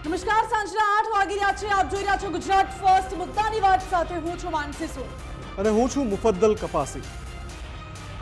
નમસ્કાર, સાંજના 8 વાગી રહ્યા છે. આપ જોઈ રહ્યા છો ગુજરાત ફર્સ્ટ. મુદ્દાની વાત સાથે હું છું માનસી સોની અને હું છું મુફદ્દલ કપાસી.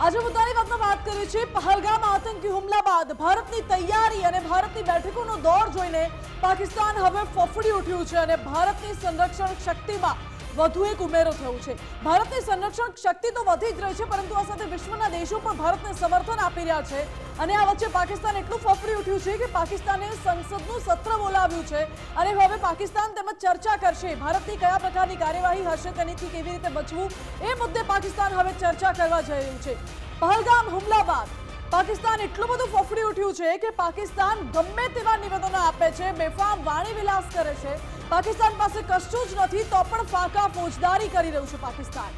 આજે મુદ્દાની વાતમાં વાત કરી છે પહલગામ આતંકી હુમલા બાદ ભારતની તૈયારી અને ભારતની બેઠકોનો દોર જોઈને પાકિસ્તાન હવે ફફડી ઉઠ્યું છે અને ભારતની સંરક્ષણ શક્તિમાં વધુ એક ઉમેરો થયો છે. ભારતની સંરક્ષણ શક્તિ તો વધી જ રહી છે, પરંતુ આ સાથે વિશ્વના દેશો પણ ભારતને સમર્થન આપી રહ્યા છે અને આ વચ્ચે પાકિસ્તાન એટલું ફફડી ઉઠ્યું છે કે પાકિસ્તાને સંસદનું સત્ર બોલાવ્યું છે અને હવે પાકિસ્તાન તેમજ ચર્ચા કરશે ભારતની કયા પ્રકારની કાર્યવાહી હશે, તેનાથી કેવી રીતે બચવું એ મુદ્દે પાકિસ્તાન હવે ચર્ચા કરવા જઈ રહ્યું છે. પહલગામ હુમલા બાદ પાકિસ્તાન એટલું બધું ફફડી ઉઠ્યું છે કે પાકિસ્તાન ગમે તેવા નિવેદનો આપે છે, બેફામ વાણી વિલાસ કરે છે. પાકિસ્તાન પાસે કશું જ નથી તો પણ ફાકા ફોજદારી કરી રહ્યું છે પાકિસ્તાન.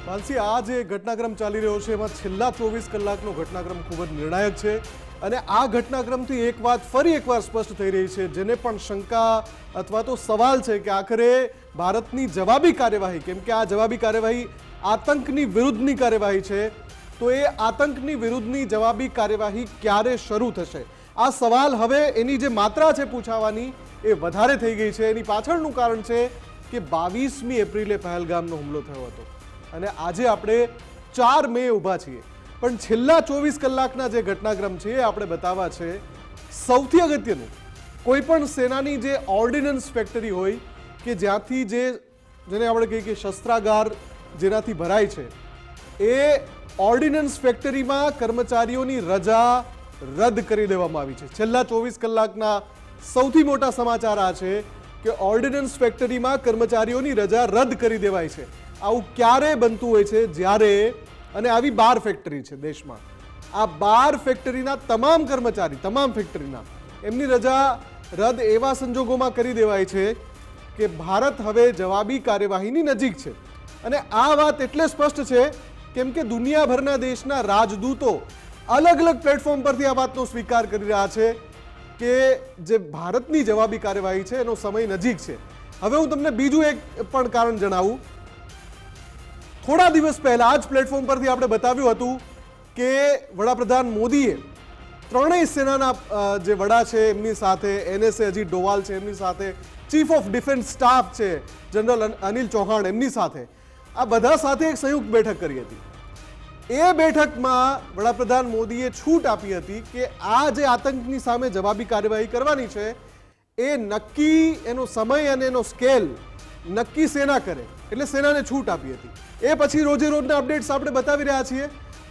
માનસી, આ જે ઘટનાક્રમ ચાલી રહ્યો છે એમાં છેલ્લા 24 કલાકનો ઘટનાક્રમ ખૂબ જ નિર્ણાયક છે અને આ ઘટનાક્રમથી એક વાત ફરી એકવાર સ્પષ્ટ થઈ રહી છે, જેને પણ શંકા અથવા તો સવાલ છે કે આખરે ભારતની જવાબી કાર્યવાહી, કેમ કે આ જવાબી કાર્યવાહી આતંકની વિરુદ્ધની કાર્યવાહી છે, તો એ આતંકની વિરુદ્ધની જવાબી કાર્યવાહી ક્યારે શરૂ થશે? આ સવાલ હવે એની જે માત્રા છે પૂછાવાની એ વધારે થઈ ગઈ છે. એની પાછળનું કારણ છે કે 22મી એપ્રિલે પહેલગામનો હુમલો થયો હતો અને આજે આપણે 4 મે ઊભા છીએ, પણ છેલ્લા 24 કલાકના જે ઘટનાક્રમ છે એ આપણે બતાવવા છે. સૌથી અગત્યનું, કોઈ પણ સેનાની જે ઓર્ડિનન્સ ફેક્ટરી હોય કે જ્યાંથી જેને આપણે કહીએ કે શસ્ત્રાગાર જેનાથી ભરાય છે, એ ઓર્ડિનન્સ ફેક્ટરીમાં કર્મચારીઓની રજા રદ કરી દેવામાં આવી છે. છેલ્લા 24 કલાકના સૌથી મોટા સમાચાર આ છે કે ઓર્ડિનન્સ ફેક્ટરીમાં કર્મચારીઓની રજા રદ કરી દેવાય છે. આવું ક્યારે બનતું હોય છે? જ્યારે, અને આવી 12 ફેક્ટરી છે દેશમાં, આ 12 ફેક્ટરીના તમામ કર્મચારી, તમામ ફેક્ટરીના એમની રજા રદ એવા સંજોગોમાં કરી દેવાય છે કે ભારત હવે જવાબી કાર્યવાહીની નજીક છે. અને આ વાત એટલે સ્પષ્ટ છે કેમ કે દુનિયાભરના દેશના રાજદૂતો અલગ અલગ પ્લેટફોર્મ પરથી આ વાતનો સ્વીકાર કરી રહ્યા છે કે જે ભારતની જવાબી કાર્યવાહી છે એનો સમય નજીક છે. હવે હું તમને બીજું એક પણ કારણ જણાવું. થોડા દિવસ પહેલા જ પ્લેટફોર્મ પરથી આપણે બતાવ્યું હતું કે વડાપ્રધાન મોદીએ ત્રણેય સેનાના જે વડા છે એમની સાથે, NSA અજીત ડોવાલ છે એમની સાથે, ચીફ ઓફ ડિફેન્સ સ્ટાફ છે જનરલ અનિલ ચૌહાણ એમની સાથે, આ બધા સાથે એક સંયુક્ત બેઠક કરી હતી. એ બેઠકમાં વડાપ્રધાન મોદીએ છૂટ આપી હતી કે આ જે આતંકની સામે જવાબી કાર્યવાહી કરવાની છે એ નક્કી એનો સમય અને એનો સ્કેલ નક્કી સેના કરે, એટલે સેનાને છૂટ આપી હતી. એ પછી રોજે રોજના અપડેટ્સ આપણે બતાવી રહ્યા છીએ.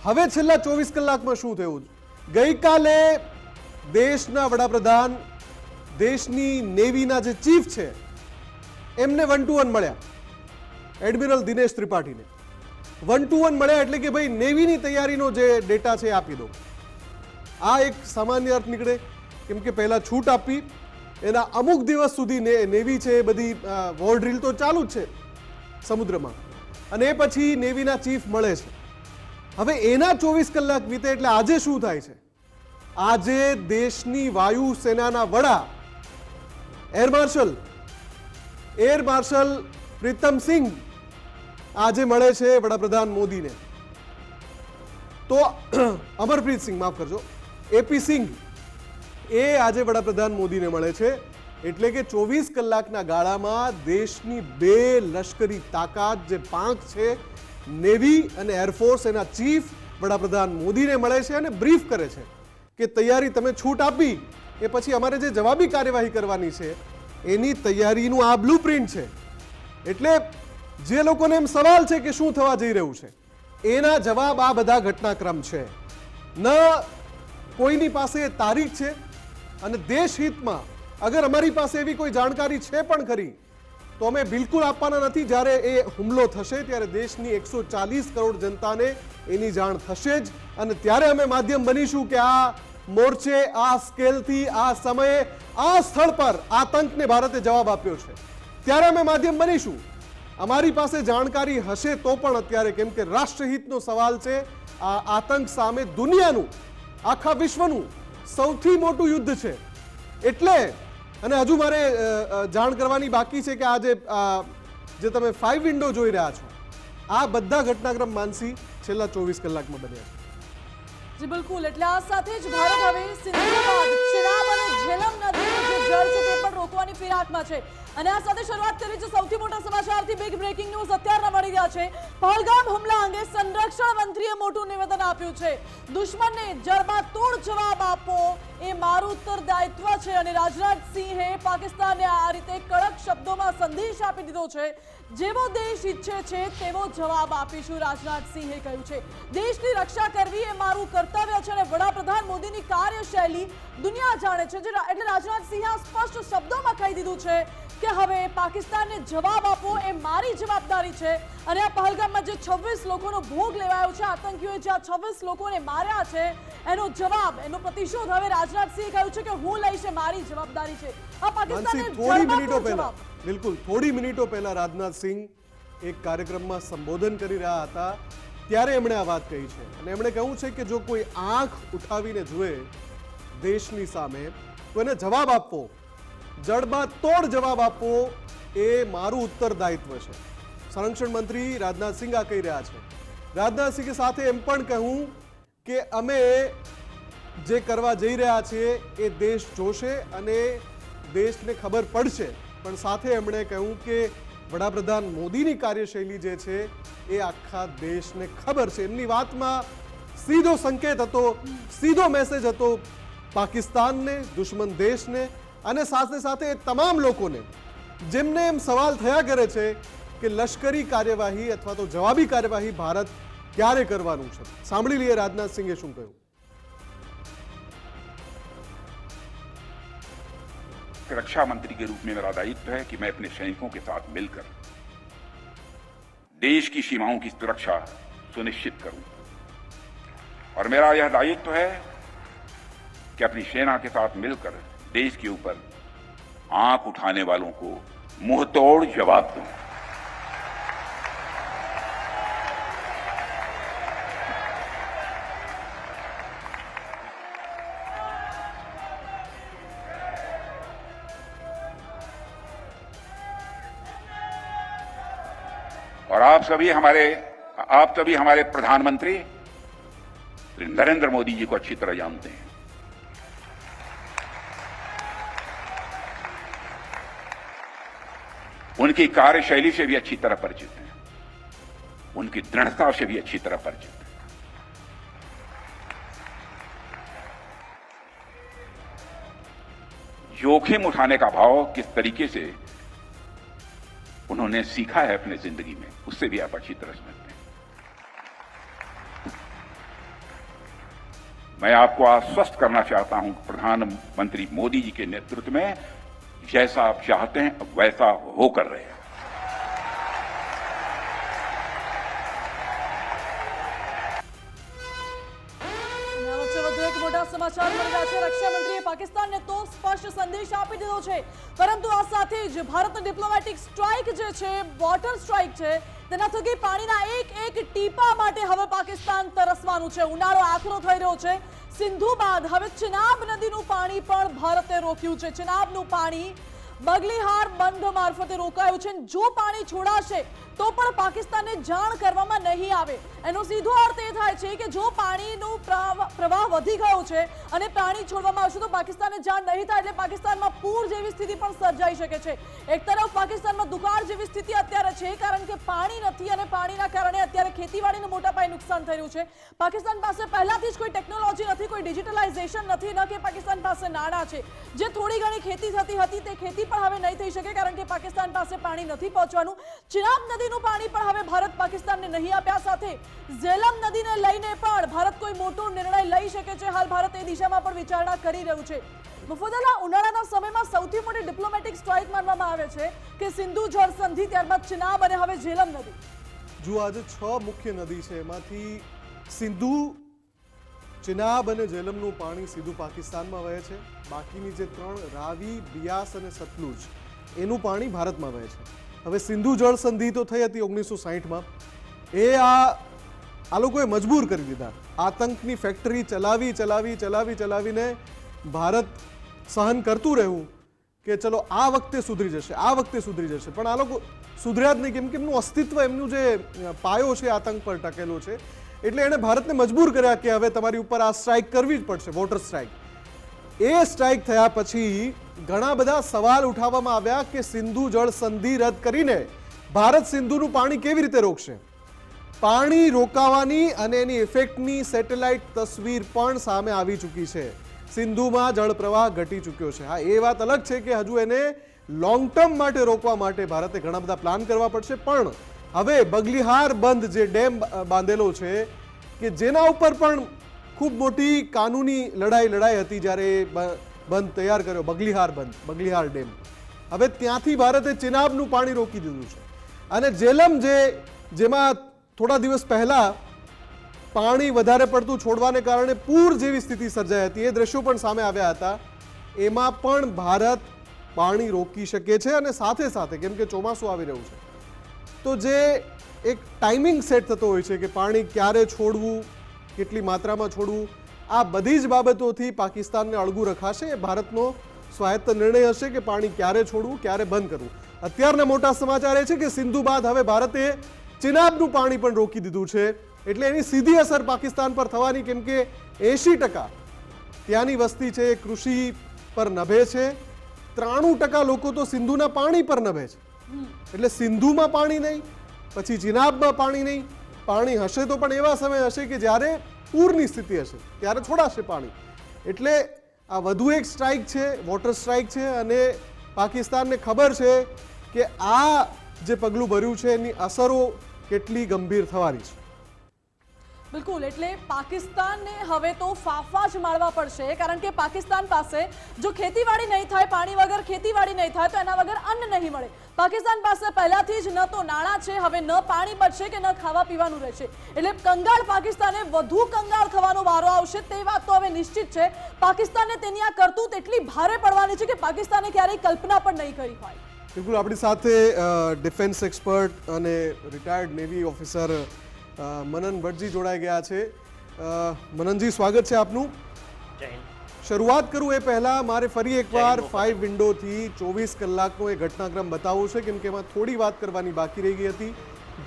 હવે છેલ્લા 24 કલાકમાં શું થયું? ગઈકાલે દેશના વડાપ્રધાન દેશની નેવીના જે ચીફ છે એમને 1 to 1 મળ્યા, એડમિરલ દિનેશ ત્રિપાઠીને 1 to 1 મળ્યા, એટલે કે ભાઈ નેવીની તૈયારીનો જે ડેટા છે આપી દો. આ એક સામાન્ય અર્થ નીકળે, કેમ કે પહેલા છૂટ આપી, એના અમુક દિવસ સુધી નેવી છે એ બધી વોર ડ્રીલ તો ચાલુ જ છે સમુદ્રમાં, અને એ પછી નેવીના ચીફ મળે છે. હવે એના 24 કલાક વીતે એટલે આજે શું થાય છે? આજે દેશની વાયુ સેનાના વડા એર માર્શલ પ્રીતમ સિંહ આજે મળે છે વડાપ્રધાન મોદીને. તો અમરપ્રીત સિંહ, માફ કરજો, AP સિંહ, એ આજે વડાપ્રધાન મોદીને મળે છે. એટલે કે 24 કલાકના ગાળામાં દેશની 2 લશ્કરી તાકાત, જે પાંખ છે, નેવી અને એરફોર્સ, એના ચીફ વડાપ્રધાન મોદીને મળે છે અને બ્રીફ કરે છે કે તૈયારી તમે છૂટ આપી એ પછી અમારે જે જવાબી કાર્યવાહી કરવાની છે એની તૈયારીનું આ બ્લુપ્રિન્ટ છે. એટલે જે લોકોને એમ સવાલ છે કે શું થવા જઈ રહ્યું છે, એના જવાબ આ બધા ઘટનાક્રમ છે. ન કોઈની પાસે તારીખ છે, અને દેશ હિતમાં અગર અમારી પાસે એવી કોઈ જાણકારી છે પણ ખરી તો અમે બિલકુલ આપવાના નથી. જ્યારે એ હુમલો થશે ત્યારે દેશની 140 કરોડ જનતાને એની જાણ થશે જ, અને ત્યારે અમે માધ્યમ બનીશું કે આ મોરચે, આ સ્કેલથી, આ સમયે, આ સ્થળ પર આતંકને ભારતે જવાબ આપ્યો છે, ત્યારે અમે માધ્યમ બનીશું. અમારી પાસે જાણકારી હશે તો પણ અત્યારે, કેમ કે રાષ્ટ્રહિતનો સવાલ છે. આ આતંક સામે દુનિયાનું, આખા વિશ્વનું સૌથી મોટું યુદ્ધ છે. એટલે, અને હજુ મારે જાણ કરવાની બાકી છે કે આ જે તમે 5 વિન્ડો જોઈ રહ્યા છો, આ બધા ઘટનાક્રમ માનસી છેલ્લા 24 કલાકમાં બન્યા છે. જી બિલકુલ. એટલે આ સાથે જ ભારત હવે સિંધુ બાદ ચિનાબ અને ઝેલમ નદીનું જે જળ છે તે પણ રોકવાની ફિરાકમાં છે અને આ સાથે શરૂઆત કરી છે સૌથી મોટા સમાચારથી. બિગ બ્રેકિંગ ન્યૂઝ અત્યારના મળી રહ્યા છે. પહલગામ હુમલા અંગે સંરક્ષણ મંત્રીએ મોટું નિવેદન આપ્યું છે. દુશ્મનને જડબાતોડ જવાબ આપો એ મારું ઉત્તરદાયિત્વ છે અને રાજનાથસિંહે પાકિસ્તાનને આ રીતે કડક શબ્દોમાં સંદેશ આપી દીધો છે. જેવો દેશ ઈચ્છે છે તેવો જવાબ આપીશું, રાજનાથસિંહે કહ્યું છે. દેશની રક્ષા કરવી એ મારું કર્તવ્ય છે અને વડાપ્રધાન મોદીની કાર્યશૈલી દુનિયા જાણે છે. એટલે રાજનાથસિંહે સ્પષ્ટ શબ્દોમાં કહી દીધું છે કે હવે પાકિસ્તાનને જવાબ આપવો એ મારી જવાબદારી છે. અને આ પહલગામમાં જે 26 લોકોનો ભોગ લેવાયો છે, આતંકીઓએ જે આ 26 લોકોને માર્યા છે, એનો જવાબ, એનો પ્રતિશોધ હવે રાજનાથસિંહે કહ્યું છે કે હું લઈશ, એ મારી જવાબદારી છે. આ પાકિસ્તાનને જવાબ બિલકુલ થોડી મિનિટો પહેલા રાજનાથસિંહ એક કાર્યક્રમમાં સંબોધન કરી રહ્યા હતા ત્યારે એમણે આ વાત કહી છે અને એમણે કહ્યું છે કે જો કોઈ આંખ ઉઠાવીને જુએ દેશની સામે તો એને જવાબ આપવો, જડબાતોડ જવાબ આપવો એ મારું ઉત્તરદાયિત્વ છે. સંરક્ષણ મંત્રી રાજનાથસિંહ આ કહી રહ્યા છે. રાજનાથસિંહે સાથે એમ પણ કહ્યું કે અમે જે કરવા જઈ રહ્યા છીએ એ દેશ જોશે અને દેશને ખબર પડશે. પણ સાથે એમણે કહ્યું કે વડાપ્રધાન મોદીની કાર્યશૈલી જે છે એ આખા દેશને ખબર છે. એમની વાતમાં સીધો સંકેત હતો, સીધો મેસેજ હતો પાકિસ્તાનને, દુશ્મન દેશને અને સાથે સાથે તમામ લોકોને જેમને એમ સવાલ થયા કરે છે કે લશ્કરી કાર્યવાહી અથવા તો જવાબી કાર્યવાહી ભારત ક્યારે કરવાનું છે. સાંભળી લઈએ રાજનાથસિંહે શું કહ્યું. रक्षा मंत्री के रूप में मेरा दायित्व है कि मैं अपने सैनिकों के साथ मिलकर देश की सीमाओं की सुरक्षा सुनिश्चित करूं और मेरा यह दायित्व है कि अपनी सेना के साथ मिलकर देश के ऊपर आंख उठाने वालों को मुंहतोड़ जवाब दूं. और आप सभी हमारे प्रधानमंत्री नरेंद्र मोदी जी को अच्छी तरह जानते हैं. उनकी कार्यशैली से भी अच्छी तरह परिचित हैं, उनकी दृढ़ता से भी अच्छी तरह परिचित हैं. जोखिम उठाने का भाव किस तरीके से उन्होंने सीखा है अपने जिंदगी में, उससे भी आप अच्छी तरह समझते हैं. मैं आपको आश्वस्त करना चाहता हूं प्रधानमंत्री मोदी जी के नेतृत्व में जैसा आप चाहते हैं वैसा होकर रहे. સમાચાર મળી રહ્યા છે. રક્ષા મંત્રીએ પાકિસ્તાનને તો સ્પષ્ટ સંદેશ આપી દીધો છે, પરંતુ આ સાથે જ ભારતની ડિપ્લોમેટિક સ્ટ્રાઇક જે છે, વોટર સ્ટ્રાઇક છે, તેના થકી પાણીના એક ટીપા માટે હવે પાકિસ્તાન તરસવાનું છે. ઉનાળો આખરો થઈ રહ્યો છે. સિંધુ બાદ હવે ચિનાબ નદીનું પાણી પણ ભારતે રોક્યું છે. ચિનાબનું પાણી બગલીહાર બંધ મારફતે રોકાયું છે. જો પાણી છોડાશે તો પણ પાકિસ્તાનને જાણ કરવામાં નહીં આવે. એનો સીધો અર્થ એ થાય છે કે જો પાણીનો પ્રવાહ વધી ગયો છે અને પાણી છોડવામાં આવશે તો પાકિસ્તાનને જાણ નહીં થાય, એટલે પાકિસ્તાનમાં પૂર જેવી સ્થિતિ પણ સર્જાઈ શકે છે. એક તરફ પાકિસ્તાનમાં દુકાળ જેવી સ્થિતિ અત્યારે છે કારણ કે પાણી નથી અને પાણીના કારણે અત્યારે ખેતીવાડીને મોટા પાયે નુકસાન થઈ રહ્યું છે. પાકિસ્તાન પાસે પહેલાથી જ કોઈ ટેકનોલોજી નથી, કોઈ ડિજિટલાઇઝેશન નથી, ન કે પાકિસ્તાન પાસે નાણાં છે. જે થોડી ઘણી ખેતી થતી હતી તે ખેતી પણ હવે નહીં થઈ શકે કારણ કે પાકિસ્તાન પાસે પાણી નથી પહોંચવાનું. ચિનાબ નદીનું પાણી પણ હવે ભારત પાકિસ્તાનને નહીં આપ્યા. સાથે ઝેલમ નદીને લઈને પણ ભારત કોઈ મોટો નિર્ણય લઈ શકે છે. હાલ ભારત એ દિશામાં પણ વિચારણા કરી રહ્યું છે. મુફદ્દલ, ઉનાળાના સમયમાં સૌથી મોટી ડિપ્લોમેટિક સ્ટ્રાઇક માનવામાં આવે છે કે સિંધુ જળ સંધિ, ત્યારબાદ ચિનાબ અને હવે ઝેલમ નદી. જો આજે 6 મુખ્ય નદી છે, એમાંથી સિંધુ, ચિનાબ અને ઝેલમનું પાણી સીધું પાકિસ્તાનમાં વહે છે. બાકીની જે 3 રાવી, બિયાસ અને સતલુજ, એનું પાણી ભારતમાં વહે છે. હવે સિંધુ જળ સંધિ તો થઈ હતી 1960માં. એ આ લોકોએ મજબૂર કરી દીધા. આતંકની ફેક્ટરી ચલાવીને ભારત સહન કરતું રહ્યું કે ચલો આ વખતે સુધરી જશે, પણ આ લોકો સુધર્યા જ નહીં. કેમ કે એમનું અસ્તિત્વ, એમનું જે પાયો છે આતંક પર ટકેલો છે, એટલે એણે ભારતને મજબૂર કર્યા કે હવે તમારી ઉપર આ સ્ટ્રાઇક કરવી જ પડશે, વોટર સ્ટ્રાઇક. એ સ્ટ્રાઇક થયા પછી ઘણા બધા સવાલ ઉઠાવવામાં આવ્યા કે સિંધુ જળ સંધિ રદ કરીને ભારત સિંધુનું પાણી કેવી રીતે રોકશે. પાણી રોકાવાની અને એની ઇફેક્ટની સેટેલાઇટ તસવીર પણ સામે આવી ચૂકી છે. સિંધુમાં જળ પ્રવાહ ઘટી ચૂક્યો છે. હા, એ વાત અલગ છે કે હજુ એને લોંગ ટર્મ માટે રોકવા માટે ભારતે ઘણા બધા પ્લાન કરવા પડશે, પણ હવે બગલીહાર બંધ જે ડેમ બાંધેલો છે કે જેના ઉપર પણ ખૂબ મોટી કાનૂની લડાઈ હતી જ્યારે બંધ તૈયાર કર્યો, બગલીહાર ડેમ, હવે ત્યાંથી ભારતે ચિનાબનું પાણી રોકી દીધું છે. અને જેલમ જેમાં થોડા દિવસ પહેલા પાણી વધારે પડતું છોડવાને કારણે પૂર જેવી સ્થિતિ સર્જાઈ હતી, એ દ્રશ્યો પણ સામે આવ્યા હતા. એમાં પણ ભારત પાણી રોકી શકે છે. અને સાથે સાથે કેમ કે ચોમાસું આવી રહ્યું છે તો જે એક ટાઈમિંગ સેટ થતો હોય છે કે પાણી ક્યારે છોડવું, કેટલી માત્રામાં છોડવું, આ બધી જ બાબતોથી પાકિસ્તાનને અળગું રખાશે. એ ભારતનો સ્વાયત્ત નિર્ણય હશે કે પાણી ક્યારે છોડવું, ક્યારે બંધ કરવું. અત્યારના મોટા સમાચાર એ છે કે સિંધુ બાદ હવે ભારતે ચિનાબનું પાણી પણ રોકી દીધું છે. એટલે એની સીધી અસર પાકિસ્તાન પર થવાની, કેમ કે 80% ત્યાંની વસ્તી છે એ કૃષિ પર નભે છે. 93% લોકો તો સિંધુના પાણી પર નભે છે. એટલે સિંધુમાં પાણી નહીં, પછી ચિનાબમાં પાણી નહીં. પાણી હશે તો પણ એવા સમય હશે કે જ્યારે પૂરની સ્થિતિ હશે, ત્યારે છોડાશે પાણી. એટલે આ વધુ એક સ્ટ્રાઇક છે, વોટર સ્ટ્રાઇક છે. અને પાકિસ્તાનને ખબર છે કે આ જે પગલું ભર્યું છે એની અસરો કેટલી ગંભીર થવાની છે. બિલકુલ, એટલે પાકિસ્તાનને હવે તો ફાફા જ મારવા પડશે, કારણ કે પાકિસ્તાન પાસે જો ખેતીવાડી નહીં થાય, પાણી વગર ખેતીવાડી નહીં થાય તો એના વગર અન્ન નહીં મળે. પાકિસ્તાન પાસે પહેલાથી જ ન તો નાણાં છે, હવે ન પાણી બચશે કે ન ખાવા પીવાનું રહેશે. એટલે કંગાળ પાકિસ્તાને વધુ કંગાળ થવાનો વારો આવશે, તે વાત તો હવે નિશ્ચિત છે. પાકિસ્તાનને તેની આ કરતૂત એટલી ભારે પડવાની છે કે પાકિસ્તાને ક્યારેય કલ્પના પણ નહીં કરી હોય. બિલકુલ, આપણી સાથે ડિફેન્સ એક્સપર્ટ અને રિટાયર્ડ નેવી ઓફિસર મનન ભટ્ટજી જોડાઈ ગયા છે. મનનજી, સ્વાગત છે આપનું. શરૂઆત કરું એ પહેલા મારે ફરી એકવાર 5 વિન્ડોથી 24 કલાકનો એ ઘટનાક્રમ બતાવવો છે, કેમ કે એમાં થોડી વાત કરવાની બાકી રહી ગઈ હતી.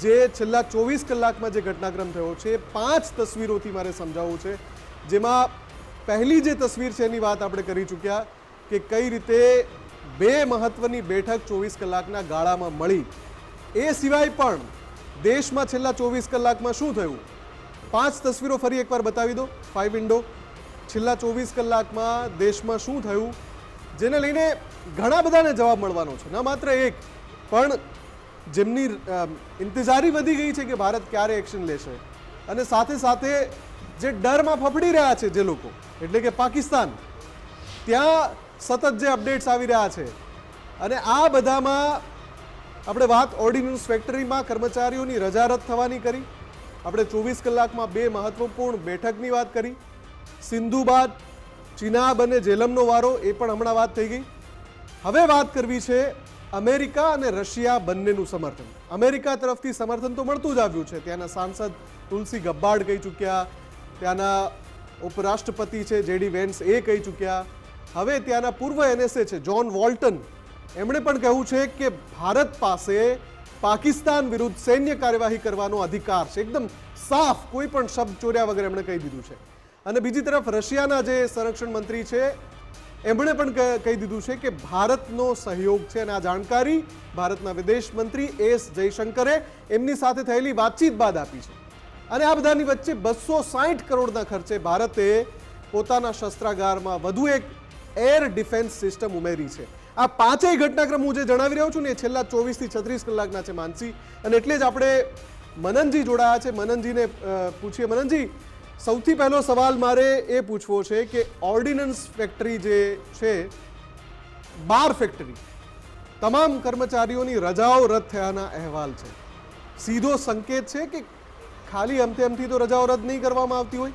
જે છેલ્લા 24 કલાકમાં જે ઘટનાક્રમ થયો છે 5 તસવીરોથી મારે સમજાવવું છે. જેમાં પહેલી જે તસવીર છે એની વાત આપણે કરી ચૂક્યા કે કઈ રીતે 2 મહત્વની બેઠક 24 કલાકના ગાળામાં મળી. એ સિવાય પણ દેશમાં છેલ્લા 24 કલાકમાં શું થયું, 5 તસવીરો ફરી એકવાર બતાવી દો. 5 વિન્ડો, છેલ્લા 24 કલાકમાં દેશમાં શું થયું, જેને લઈને ઘણા બધાને જવાબ મળવાનો છે. ન માત્ર એક, પણ જેમની ઇંતજારી વધી ગઈ છે કે ભારત ક્યારે એક્શન લેશે, અને સાથે સાથે જે ડરમાં ફફડી રહ્યા છે જે લોકો, એટલે કે પાકિસ્તાન, ત્યાં સતત જે અપડેટ્સ આવી રહ્યા છે. અને આ બધામાં આપણે વાત ઓર્ડિનન્સ ફેક્ટરીમાં કર્મચારીઓની રજા રદ થવાની કરી, આપણે 24 કલાકમાં 2 મહત્વપૂર્ણ બેઠકની વાત કરી, સિંધુ બાદ ચિનાબ અને જેલમનો વારો, એ પણ હમણાં વાત થઈ ગઈ. હવે વાત કરવી છે અમેરિકા અને રશિયા બંનેનું સમર્થન. અમેરિકા તરફથી સમર્થન તો મળતું જ આવ્યું છે. ત્યાંના સાંસદ તુલસી ગબ્બાર્ડ કહી ચૂક્યા, ત્યાંના ઉપરાષ્ટ્રપતિ છે જેડી વેન્સ એ કહી ચૂક્યા. હવે ત્યાંના પૂર્વ NSA છે જોન વોલ્ટન, એમણે પણ કહ્યું છે કે ભારત પાસે પાકિસ્તાન વિરુદ્ધ સૈન્ય કાર્યવાહી કરવાનો અધિકાર છે. એકદમ સાફ, કોઈ પણ શબ્દ ચોર્યા વગર એમણે કહી દીધું છે. અને બીજી તરફ રશિયાના જે સંરક્ષણ મંત્રી છે એમણે પણ કહી દીધું છે કે ભારતનો સહયોગ છે. અને આ જાણકારી ભારતના વિદેશ મંત્રી S જયશંકરે એમની સાથે થયેલી વાતચીત બાદ આપી છે. અને આ બધાની વચ્ચે 260 કરોડના ખર્ચે ભારતે પોતાના શસ્ત્રાગારમાં વધુ એક એર ડિફેન્સ સિસ્ટમ ઉમેરી છે. આ 5 ઘટનાક્રમ હું જે જણાવી રહ્યો છું ને એ છેલ્લા 24 થી 36 કલાકના છે માનસી. અને એટલે જ આપણે મનનજી જોડાયા છે. મનનજીને પૂછીએ. મનનજી, સૌથી પહેલો સવાલ મારે એ પૂછવો છે કે ઓર્ડિનન્સ ફેક્ટરી જે છે, બાર ફેક્ટરી, તમામ કર્મચારીઓની રજાઓ રદ થયાના અહેવાલ છે. સીધો સંકેત છે કે ખાલી અમથી તો રજાઓ રદ નહીં કરવામાં આવતી હોય,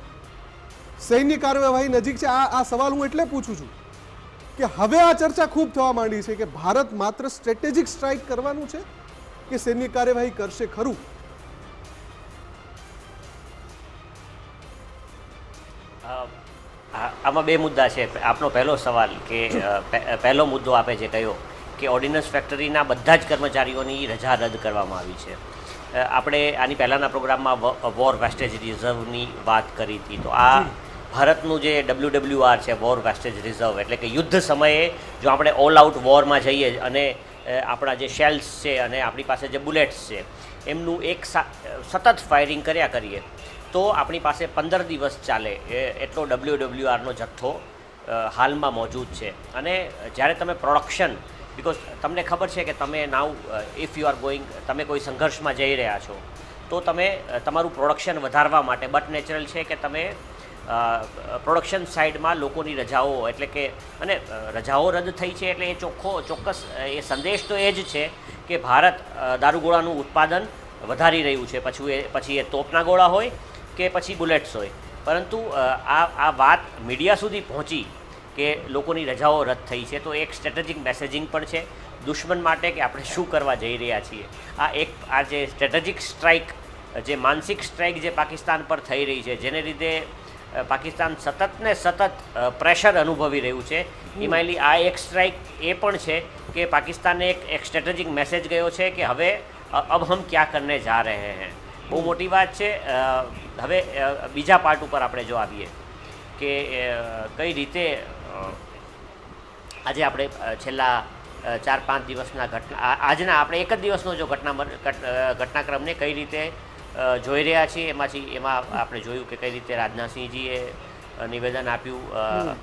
સૈન્ય કાર્યવાહી નજીક છે. આ સવાલ હું એટલે પૂછું છું કે હવે આ ચર્ચા ખૂબ થવા માંડી છે કે ભારત માત્ર સ્ટ્રેટેજિક સ્ટ્રાઇક કરવાનું છે કે સૈન્ય કાર્યવાહી કરશે ખરું? આમાં 2 મુદ્દા છે. આપનો પહેલો સવાલ કે પહેલો મુદ્દો આપે છે કહ્યો કે ઓર્ડિનન્સ ફેક્ટરીના બધા જ કર્મચારીઓની રજા રદ કરવામાં આવી છે. આપણે આની પહેલાંના પ્રોગ્રામમાં વોર વેસ્ટેજ રિઝર્વની વાત કરી હતી. તો ભારતનું જે WWR છે, વોર વેસ્ટેજ રિઝર્વ, એટલે કે યુદ્ધ સમયે જો આપણે ઓલ આઉટ વોરમાં જઈએ અને આપણા જે શેલ્સ છે અને આપણી પાસે જે બુલેટ્સ છે એમનું સતત ફાયરિંગ કર્યા કરીએ તો આપણી પાસે 15 દિવસ ચાલે એટલો WWRનો જથ્થો હાલમાં મોજૂદ છે. અને જ્યારે તમે પ્રોડક્શન, બિકોઝ તમને ખબર છે કે તમે નાવ ઇફ યુ આર ગોઈંગ, તમે કોઈ સંઘર્ષમાં જઈ રહ્યા છો તો તમે તમારું પ્રોડક્શન વધારવા માટે બટ નેચરલ છે કે તમે પ્રોડક્શન સાઇડમાં લોકોની રજાઓ, એટલે કે અને રજાઓ રદ થઈ છે એટલે એ ચોક્કસ એ સંદેશ તો એ જ છે કે ભારત દારૂગોળાનું ઉત્પાદન વધારી રહ્યું છે, પછી એ તોપના ગોળા હોય કે પછી બુલેટ્સ હોય. પરંતુ આ વાત મીડિયા સુધી પહોંચી કે લોકોની રજાઓ રદ થઈ છે તો એક સ્ટ્રેટેજિક મેસેજિંગ પણ છે દુશ્મન માટે કે આપણે શું કરવા જઈ રહ્યા છીએ. આ જે સ્ટ્રેટેજિક સ્ટ્રાઇક, જે માનસિક સ્ટ્રાઇક જે પાકિસ્તાન પર થઈ રહી છે, જેને લીધે પાકિસ્તાન સતત પ્રેશર અનુભવી રહ્યું છે, એમાંની આ એક સ્ટ્રાઇક એ પણ છે કે પાકિસ્તાનને એક સ્ટ્રેટેજિક મેસેજ ગયો છે કે હવે અબ હમ ક્યાં કરને જા રહે હૈ. બહુ મોટી વાત છે. હવે બીજા પાર્ટ ઉપર આપણે જો આવીએ કે કઈ રીતે આજે આપણે છેલ્લા 4-5 દિવસના આજના આપણે એક જ દિવસનો જો ઘટનાક્રમને કઈ રીતે જોઈ રહ્યા છીએ, એમાં આપણે જોયું કે કઈ રીતે રાજનાથસિંહજીએ નિવેદન આપ્યું.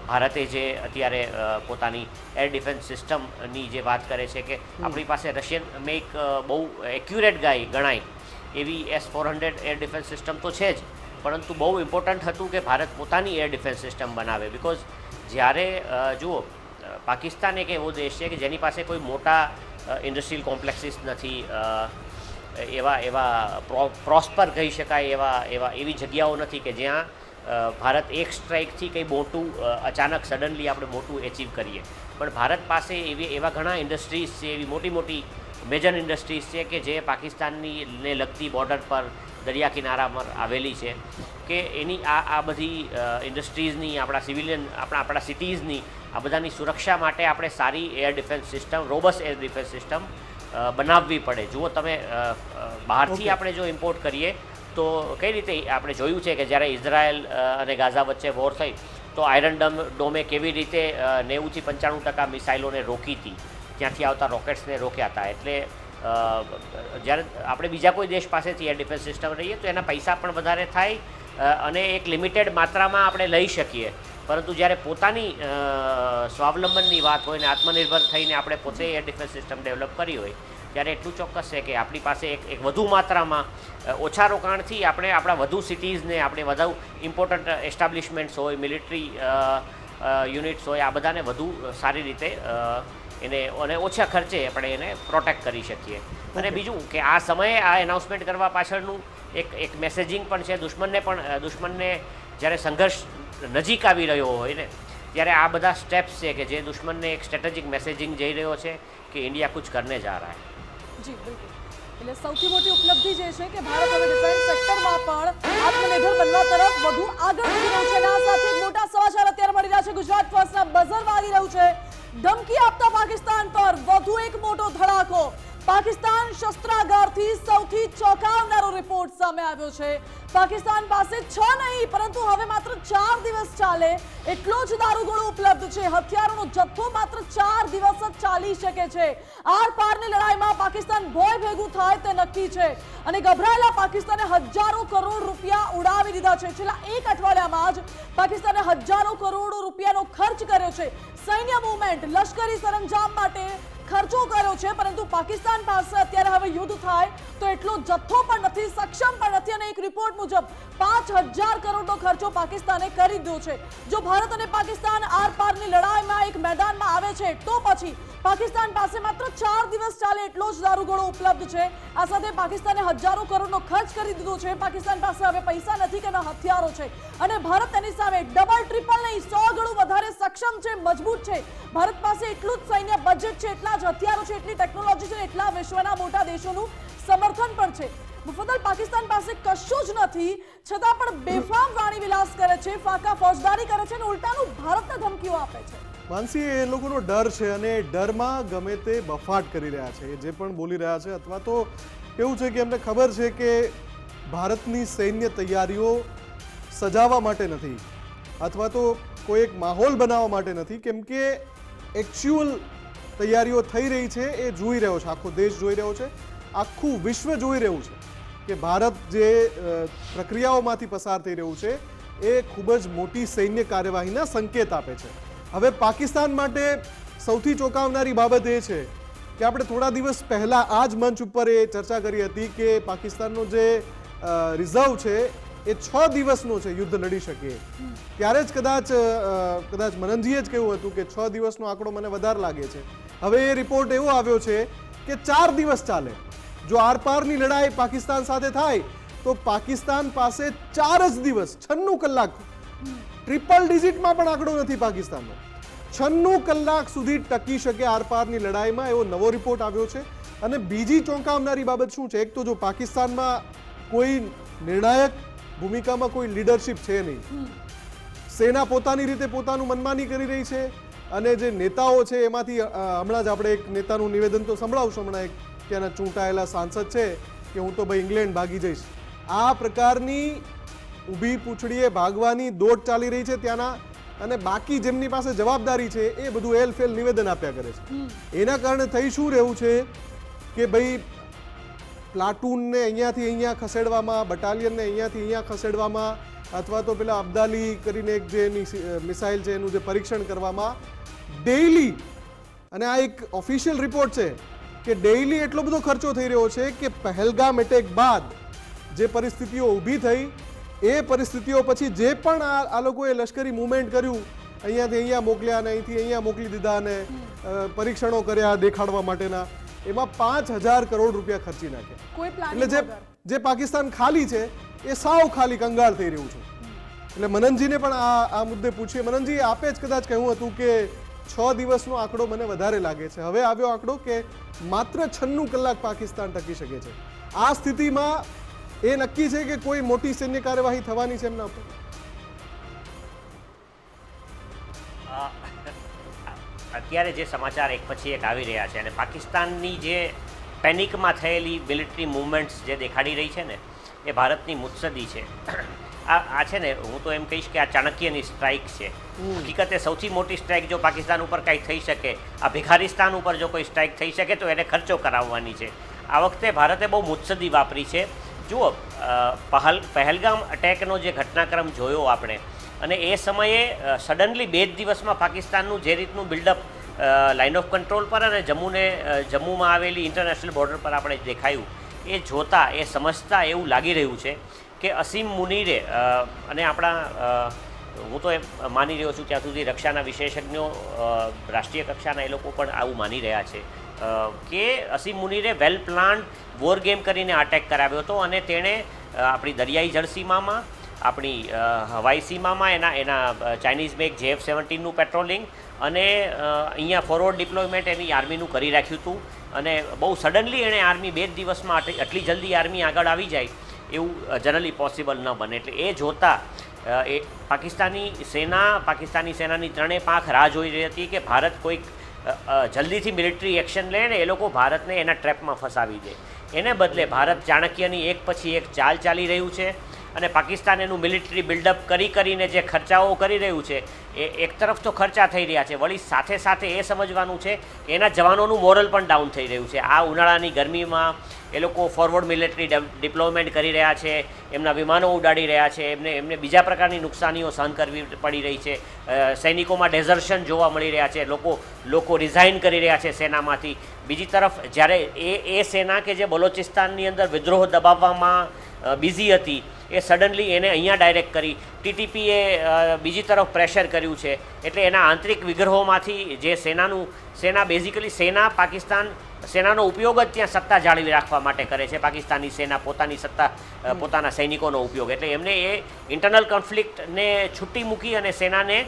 ભારતે જે અત્યારે પોતાની એર ડિફેન્સ સિસ્ટમની જે વાત કરે છે કે આપણી પાસે રશિયન મેક બહુ એક્યુરેટ ગણાય એવી S-400 એર ડિફેન્સ સિસ્ટમ તો છે જ, પરંતુ બહુ ઇમ્પોર્ટન્ટ હતું કે ભારત પોતાની એર ડિફેન્સ સિસ્ટમ બનાવે. બિકોઝ જ્યારે જુઓ, પાકિસ્તાન એક એવો દેશ છે કે જેની પાસે કોઈ મોટા ઇન્ડસ્ટ્રીયલ કોમ્પ્લેક્સીસ નથી, એવા પ્રોસ્પર કહી શકાય એવી જગ્યાઓ નથી કે જ્યાં ભારત એક સ્ટ્રાઇકથી કંઈ મોટું અચાનક સડનલી આપણે મોટું એચીવ કરીએ. પણ ભારત પાસે એવા ઘણા ઇન્ડસ્ટ્રીઝ છે, એવી મોટી મેજર ઇન્ડસ્ટ્રીઝ છે કે જે પાકિસ્તાનને લગતી બોર્ડર પર દરિયા કિનારા પર આવેલી છે કે એની આ બધી ઇન્ડસ્ટ્રીઝની, આપણા સિવિલિયન, આપણા સિટીઝની, આ બધાની સુરક્ષા માટે આપણે સારી air defence system, robust air defence system બનાવવી પડે. જુઓ તમે, બહારથી આપણે જો ઇમ્પોર્ટ કરીએ તો કઈ રીતે આપણે જોયું છે કે જ્યારે ઇઝરાયલ અને ગાઝા વચ્ચે વોર થઈ તો આયરન ડોમે કેવી રીતે 90% થી 95% મિસાઇલોને રોકી હતી, ત્યાંથી આવતા રોકેટ્સને રોક્યા હતા. એટલે જ્યારે આપણે બીજા કોઈ દેશ પાસેથી એર ડિફેન્સ સિસ્ટમ રહીએ તો એના પૈસા પણ વધારે થાય અને એક લિમિટેડ માત્રામાં આપણે લઈ શકીએ. પરંતુ જ્યારે પોતાની સ્વાવલંબનની વાત હોય ને આત્મનિર્ભર થઈને આપણે પોતે એર ડિફેન્સ સિસ્ટમ ડેવલપ કરી હોય ત્યારે એટલું ચોક્કસ છે કે આપણી પાસે એક વધુ માત્રામાં ઓછા રોકાણથી આપણે આપણા વધુ સિટીઝને, આપણે વધુ ઇમ્પોર્ટન્ટ એસ્ટાબ્લિશમેન્ટ્સ હોય, મિલિટરી યુનિટ્સ હોય, આ બધાને વધુ સારી રીતે અને ઓછા ખર્ચે આપણે એને પ્રોટેક્ટ કરી શકીએ. અને બીજું કે આ સમયે આ એનાઉન્સમેન્ટ કરવા પાછળનું એક મેસેજિંગ પણ છે દુશ્મનને જ્યારે સંઘર્ષ નજીક આવી રહ્યો હોય ને ત્યારે આ બધા સ્ટેપ્સ છે કે જે દુશ્મનને એક સ્ટ્રેટેજિક મેસેજિંગ જઈ રહ્યો છે કે ઇન્ડિયા કુછ કરને જા રહા હૈ. જી બિલકુલ. એટલે સૌથી મોટી ઉપલબ્ધિ જે છે કે ભારત હવે ડિફેન્સ સેક્ટરમાં પણ આત્મનિર્ભર બનવા તરફ વધુ આગળ વધી રહ્યું છે. અને આ સાથે એક મોટા સમાચાર અત્યારે મળી રહ્યા છે. ગુજરાત ફર્સ્ટના બઝર વાગી રહ્યું છે. ધમકી આપતા પાકિસ્તાન પર વધુ એક મોટો ધડાકો. પાકિસ્તાન શસ્ત્રાગારથી સૌથી ચોંકાવનારો રિપોર્ટ સામે આવ્યો છે. પાકિસ્તાન પાસે 6 નહીં પરંતુ હવે માત્ર 4 દિવસ ચાલે એટલો જ દારૂગોળો ઉપલબ્ધ છે. હથિયારોનો જથ્થો માત્ર 4 દિવસ જ ચાલી શકે છે. આર પારની લડાઈમાં પાકિસ્તાન ભોય ભેગું થાય તે નક્કી છે અને ગભરાયેલા પાકિસ્તાને હજારો કરોડ રૂપિયા ઉડાવી દીધા છે. છેલ્લા એક અઠવાડિયામાં જ પાકિસ્તાને હજારો કરોડ રૂપિયાનો ખર્ચ કર્યો છે. સૈન્ય મૂવમેન્ટ, લશ્કરી સરંજામ માટે ખર્ચો કર્યો છે, પરંતુ પાકિસ્તાન પાસે અત્યારે હવે યુદ્ધ થાય તો એટલો જથ્થો પણ નથી, સક્ષમ પણ નથી. અને એક રિપોર્ટ મુજબ 5000 કરોડનો ખર્ચો પાકિસ્તાને કરી દીધો છે. જો ભારત અને પાકિસ્તાન આર પારની લડાઈમાં એક મેદાનમાં આવે છે તો પછી પાકિસ્તાન પાસે માત્ર 4 દિવસ ચાલે એટલો જ દારૂગોળો ઉપલબ્ધ છે. આ સાથે પાકિસ્તાને હજારો કરોડનો ખર્ચ કરી દીધો છે. પાકિસ્તાન પાસે હવે પૈસા નથી કે ન હથિયારો છે અને ભારત તેની સામે ડબલ ટ્રિપલ નહીં 100 ગણું વધારે સક્ષમ છે, મજબૂત છે. ભારત પાસે એટલું જ સૈન્ય બજેટ છે, એટલા જ હથિયારો છે, એટલી ટેકનોલોજી છે, એટલા વિશ્વના મોટા દેશોનું સમર્થન પણ છે. મુફદ્દલ, પાકિસ્તાન પાસે કશું જ નથી છતાં પણ બેફામ વાણી વિલાસ કરે છે, ફાકા ફોજદારી કરે છે અને ઉલટાનું ભારતને ધમકીઓ આપે છે. માનસી, એ લોકોનો ડર છે અને ડરમાં ગમે તે બફાટ કરી રહ્યા છે, જે પણ બોલી રહ્યા છે. અથવા તો એવું છે કે એમને ખબર છે કે ભારતની સૈન્ય તૈયારીઓ સજાવવા માટે નથી, અથવા તો કોઈ એક માહોલ બનાવવા માટે નથી, કેમ કે એકચ્યુઅલ તૈયારીઓ થઈ રહી છે એ જોઈ રહ્યો છે, આખો દેશ જોઈ રહ્યો છે, આખું વિશ્વ જોઈ રહ્યું છે કે ભારત જે પ્રક્રિયાઓમાંથી પસાર થઈ રહ્યું છે એ ખૂબ જ મોટી સૈન્ય કાર્યવાહીના સંકેત આપે છે. હવે પાકિસ્તાન માટે સૌથી ચોંકાવનારી બાબત એ છે કે આપણે થોડા દિવસ પહેલાં આ જ મંચ ઉપર એ ચર્ચા કરી હતી કે પાકિસ્તાનનો જે રિઝર્વ છે એ 6 દિવસનો છે યુદ્ધ લડી શકે. ત્યારે જ કદાચ મનનજીએ જ કહ્યું હતું કે 6 દિવસનો આંકડો મને વધારે લાગે છે. હવે એ રિપોર્ટ એવો આવ્યો છે કે 4 દિવસ ચાલે. જો આરપારની લડાઈ પાકિસ્તાન સાથે થાય તો પાકિસ્તાન પાસે 4 જ દિવસ 96 કલાક, ટ્રિપલ ડિજિટમાં પણ આંકડો નથી પાકિસ્તાનનો, 96 કલાક સુધી ટકી શકે આરપારની લડાઈમાં, એવો નવો રિપોર્ટ આવ્યો છે. અને બીજી ચોંકાવનારી બાબત શું છે, એક તો જો પાકિસ્તાનમાં કોઈ નિર્ણાયક ભૂમિકામાં કોઈ લીડરશિપ છે નહીં, સેના પોતાની રીતે પોતાનું મનમાની કરી રહી છે, અને જે નેતાઓ છે એમાંથી હમણાં જ આપણે એક નેતાનું નિવેદન તો સંભળાવશું, હમણાં એક ત્યાંના ચૂંટાયેલા સાંસદ છે કે હું તો ભાઈ ઇંગ્લેન્ડ ભાગી જઈશ. આ પ્રકારની ઊભી પૂંછડીએ ભાગવાની દોડ ચાલી રહી છે ત્યાંના, અને બાકી જેમની પાસે જવાબદારી છે એ બધું એલફેલ નિવેદન આપ્યા કરે છે. એના કારણે થઈ શું રહ્યું છે કે ભાઈ પ્લાટૂનને અહીંયાથી અહીંયા ખસેડવામાં, બટાલિયનને અહીંયાથી અહીંયા ખસેડવામાં, અથવા તો પેલા અબ્દાલી કરીને એક જે એની મિસાઇલ છે એનું જે પરીક્ષણ કરવામાં ડેઇલી, અને આ એક ઓફિશિયલ રિપોર્ટ છે કે ડેઇલી એટલો બધો ખર્ચો થઈ રહ્યો છે કે પહેલગામ એટેક બાદ જે પરિસ્થિતિઓ ઊભી થઈ એ પરિસ્થિતિઓ પછી જે પણ આ લોકોએ લશ્કરી મૂવમેન્ટ કર્યું, અહીંયાથી અહીંયા મોકલ્યા અને અહીંથી અહીંયા મોકલી દીધા અને પરીક્ષણો કર્યા દેખાડવા માટેના, એમાં 5,000 કરોડ રૂપિયા ખર્ચી નાખ્યા. કોઈ પ્લાનિંગ એટલે જે પાકિસ્તાન ખાલી છે એ સાવ ખાલી કંગાળ થઈ રહ્યું છે. એટલે મનનજીને પણ આ મુદ્દે પૂછીએ. મનનજી, આપે જ કદાચ કહ્યું હતું કે 6 દિવસનો આંકડો મને વધારે લાગે છે. હવે આવ્યો આંકડો કે માત્ર 96 કલાક પાકિસ્તાન ટકી શકે છે. આ સ્થિતિમાં એ નક્કી છે કે કોઈ મોટી સૈન્ય કાર્યવાહી થવાની છે એમના ઉપર? અત્યારે જે સમાચાર એક પછી એક આવી રહ્યા છે અને પાકિસ્તાનની જે પેનિકમાં થયેલી મિલિટરી મૂવમેન્ટ્સ જે દેખાડી રહી છે ને, એ ભારતની મુત્સદી છે. આ છે ને, હું તો એમ કહીશ કે આ ચાણક્યની સ્ટ્રાઇક છે. હકીકતે સૌથી મોટી સ્ટ્રાઇક જો પાકિસ્તાન ઉપર કંઈ થઈ શકે, આ ભિખારિસ્તાન ઉપર જો કોઈ સ્ટ્રાઇક થઈ શકે તો એને ખર્ચો કરાવવાની છે. આ વખતે ભારતે બહુ મુત્સદી વાપરી છે. જુઓ, પહેલગામ અટેકનો જે ઘટનાક્રમ જોયો આપણે, અને એ સમયે સડનલી 2 દિવસમાં પાકિસ્તાનનું જે રીતનું બિલ્ડઅપ લાઇન ઓફ કંટ્રોલ પર અને જમ્મુમાં આવેલી ઇન્ટરનેશનલ બોર્ડર પર આપણે દેખાયું, એ જોતાં એ સમજતા એવું લાગી રહ્યું છે કે અસીમ મુનીરે અને આપણા હું તો એમ માની રહ્યો છું ત્યાં સુધી રક્ષાના વિશેષજ્ઞો રાષ્ટ્રીય કક્ષાના એ લોકો પણ આવું માની રહ્યા છે કે અસીમ મુનીરે વેલ પ્લાન્ડ વોર ગેમ કરીને અટેક કરાવ્યો હતો, અને તેણે આપણી દરિયાઈ જળસીમામાં, આપણી હવાઈ સીમામાં એના ચાઇનીઝ મેક JF-17નું પેટ્રોલિંગ અને અહીંયા ફોરવર્ડ ડિપ્લોયમેન્ટ એની આર્મીનું કરી રાખ્યું હતું. અને બહુ સડનલી એણે આર્મી 2 દિવસમાં આટલી જલ્દી આર્મી આગળ આવી જાય એવું જનરલી પોસિબલ ન બને. એટલે એ જોતાં એ પાકિસ્તાની સેનાની ત્રણેય પાંખ રાહ જોઈ રહી હતી કે ભારત કોઈક જલ્દીથી મિલિટરી એક્શન લે ને એ લોકો ભારતને એના ટ્રેપમાં ફસાવી દે. એને બદલે ભારત ચાણક્યની એક પછી એક ચાલ ચાલી રહ્યું છે, અને પાકિસ્તાન એનું મિલિટરી બિલ્ડઅપ કરીને જે ખર્ચાઓ કરી રહ્યું છે એ એક તરફ તો ખર્ચા થઈ રહ્યા છે, વળી સાથે સાથે એ સમજવાનું છે કે એના જવાનોનું મોરલ પણ ડાઉન થઈ રહ્યું છે. આ ઉનાળાની ગરમીમાં એ લોકો ફોરવર્ડ મિલિટરી ડિપ્લોયમેન્ટ કરી રહ્યા છે, એમના વિમાનો ઉડાડી રહ્યા છે, એમને બીજા પ્રકારની નુકસાનીઓ સહન કરવી પડી રહી છે, સૈનિકોમાં ડેઝર્શન જોવા મળી રહ્યા છે, લોકો રિઝાઇન કરી રહ્યા છે સેનામાંથી. બીજી તરફ જ્યારે એ સેના કે જે બલોચિસ્તાનની અંદર વિદ્રોહ દબાવવામાં બિઝી હતી, એ સડનલી એને અહીંયા ડાયરેક્ટ કરી. TTPએ બીજી તરફ પ્રેશર કર્યું છે. એટલે એના આંતરિક વિગ્રહોમાંથી જે સેનાનો ઉપયોગ જ ત્યાં સત્તા જાળવી રાખવા માટે કરે છે. પાકિસ્તાની સેના પોતાની સત્તા, પોતાના સૈનિકોનો ઉપયોગ. એટલે એમને એ ઇન્ટરનલ કોન્ફ્લિક્ટને છૂટી મૂકી અને સેનાને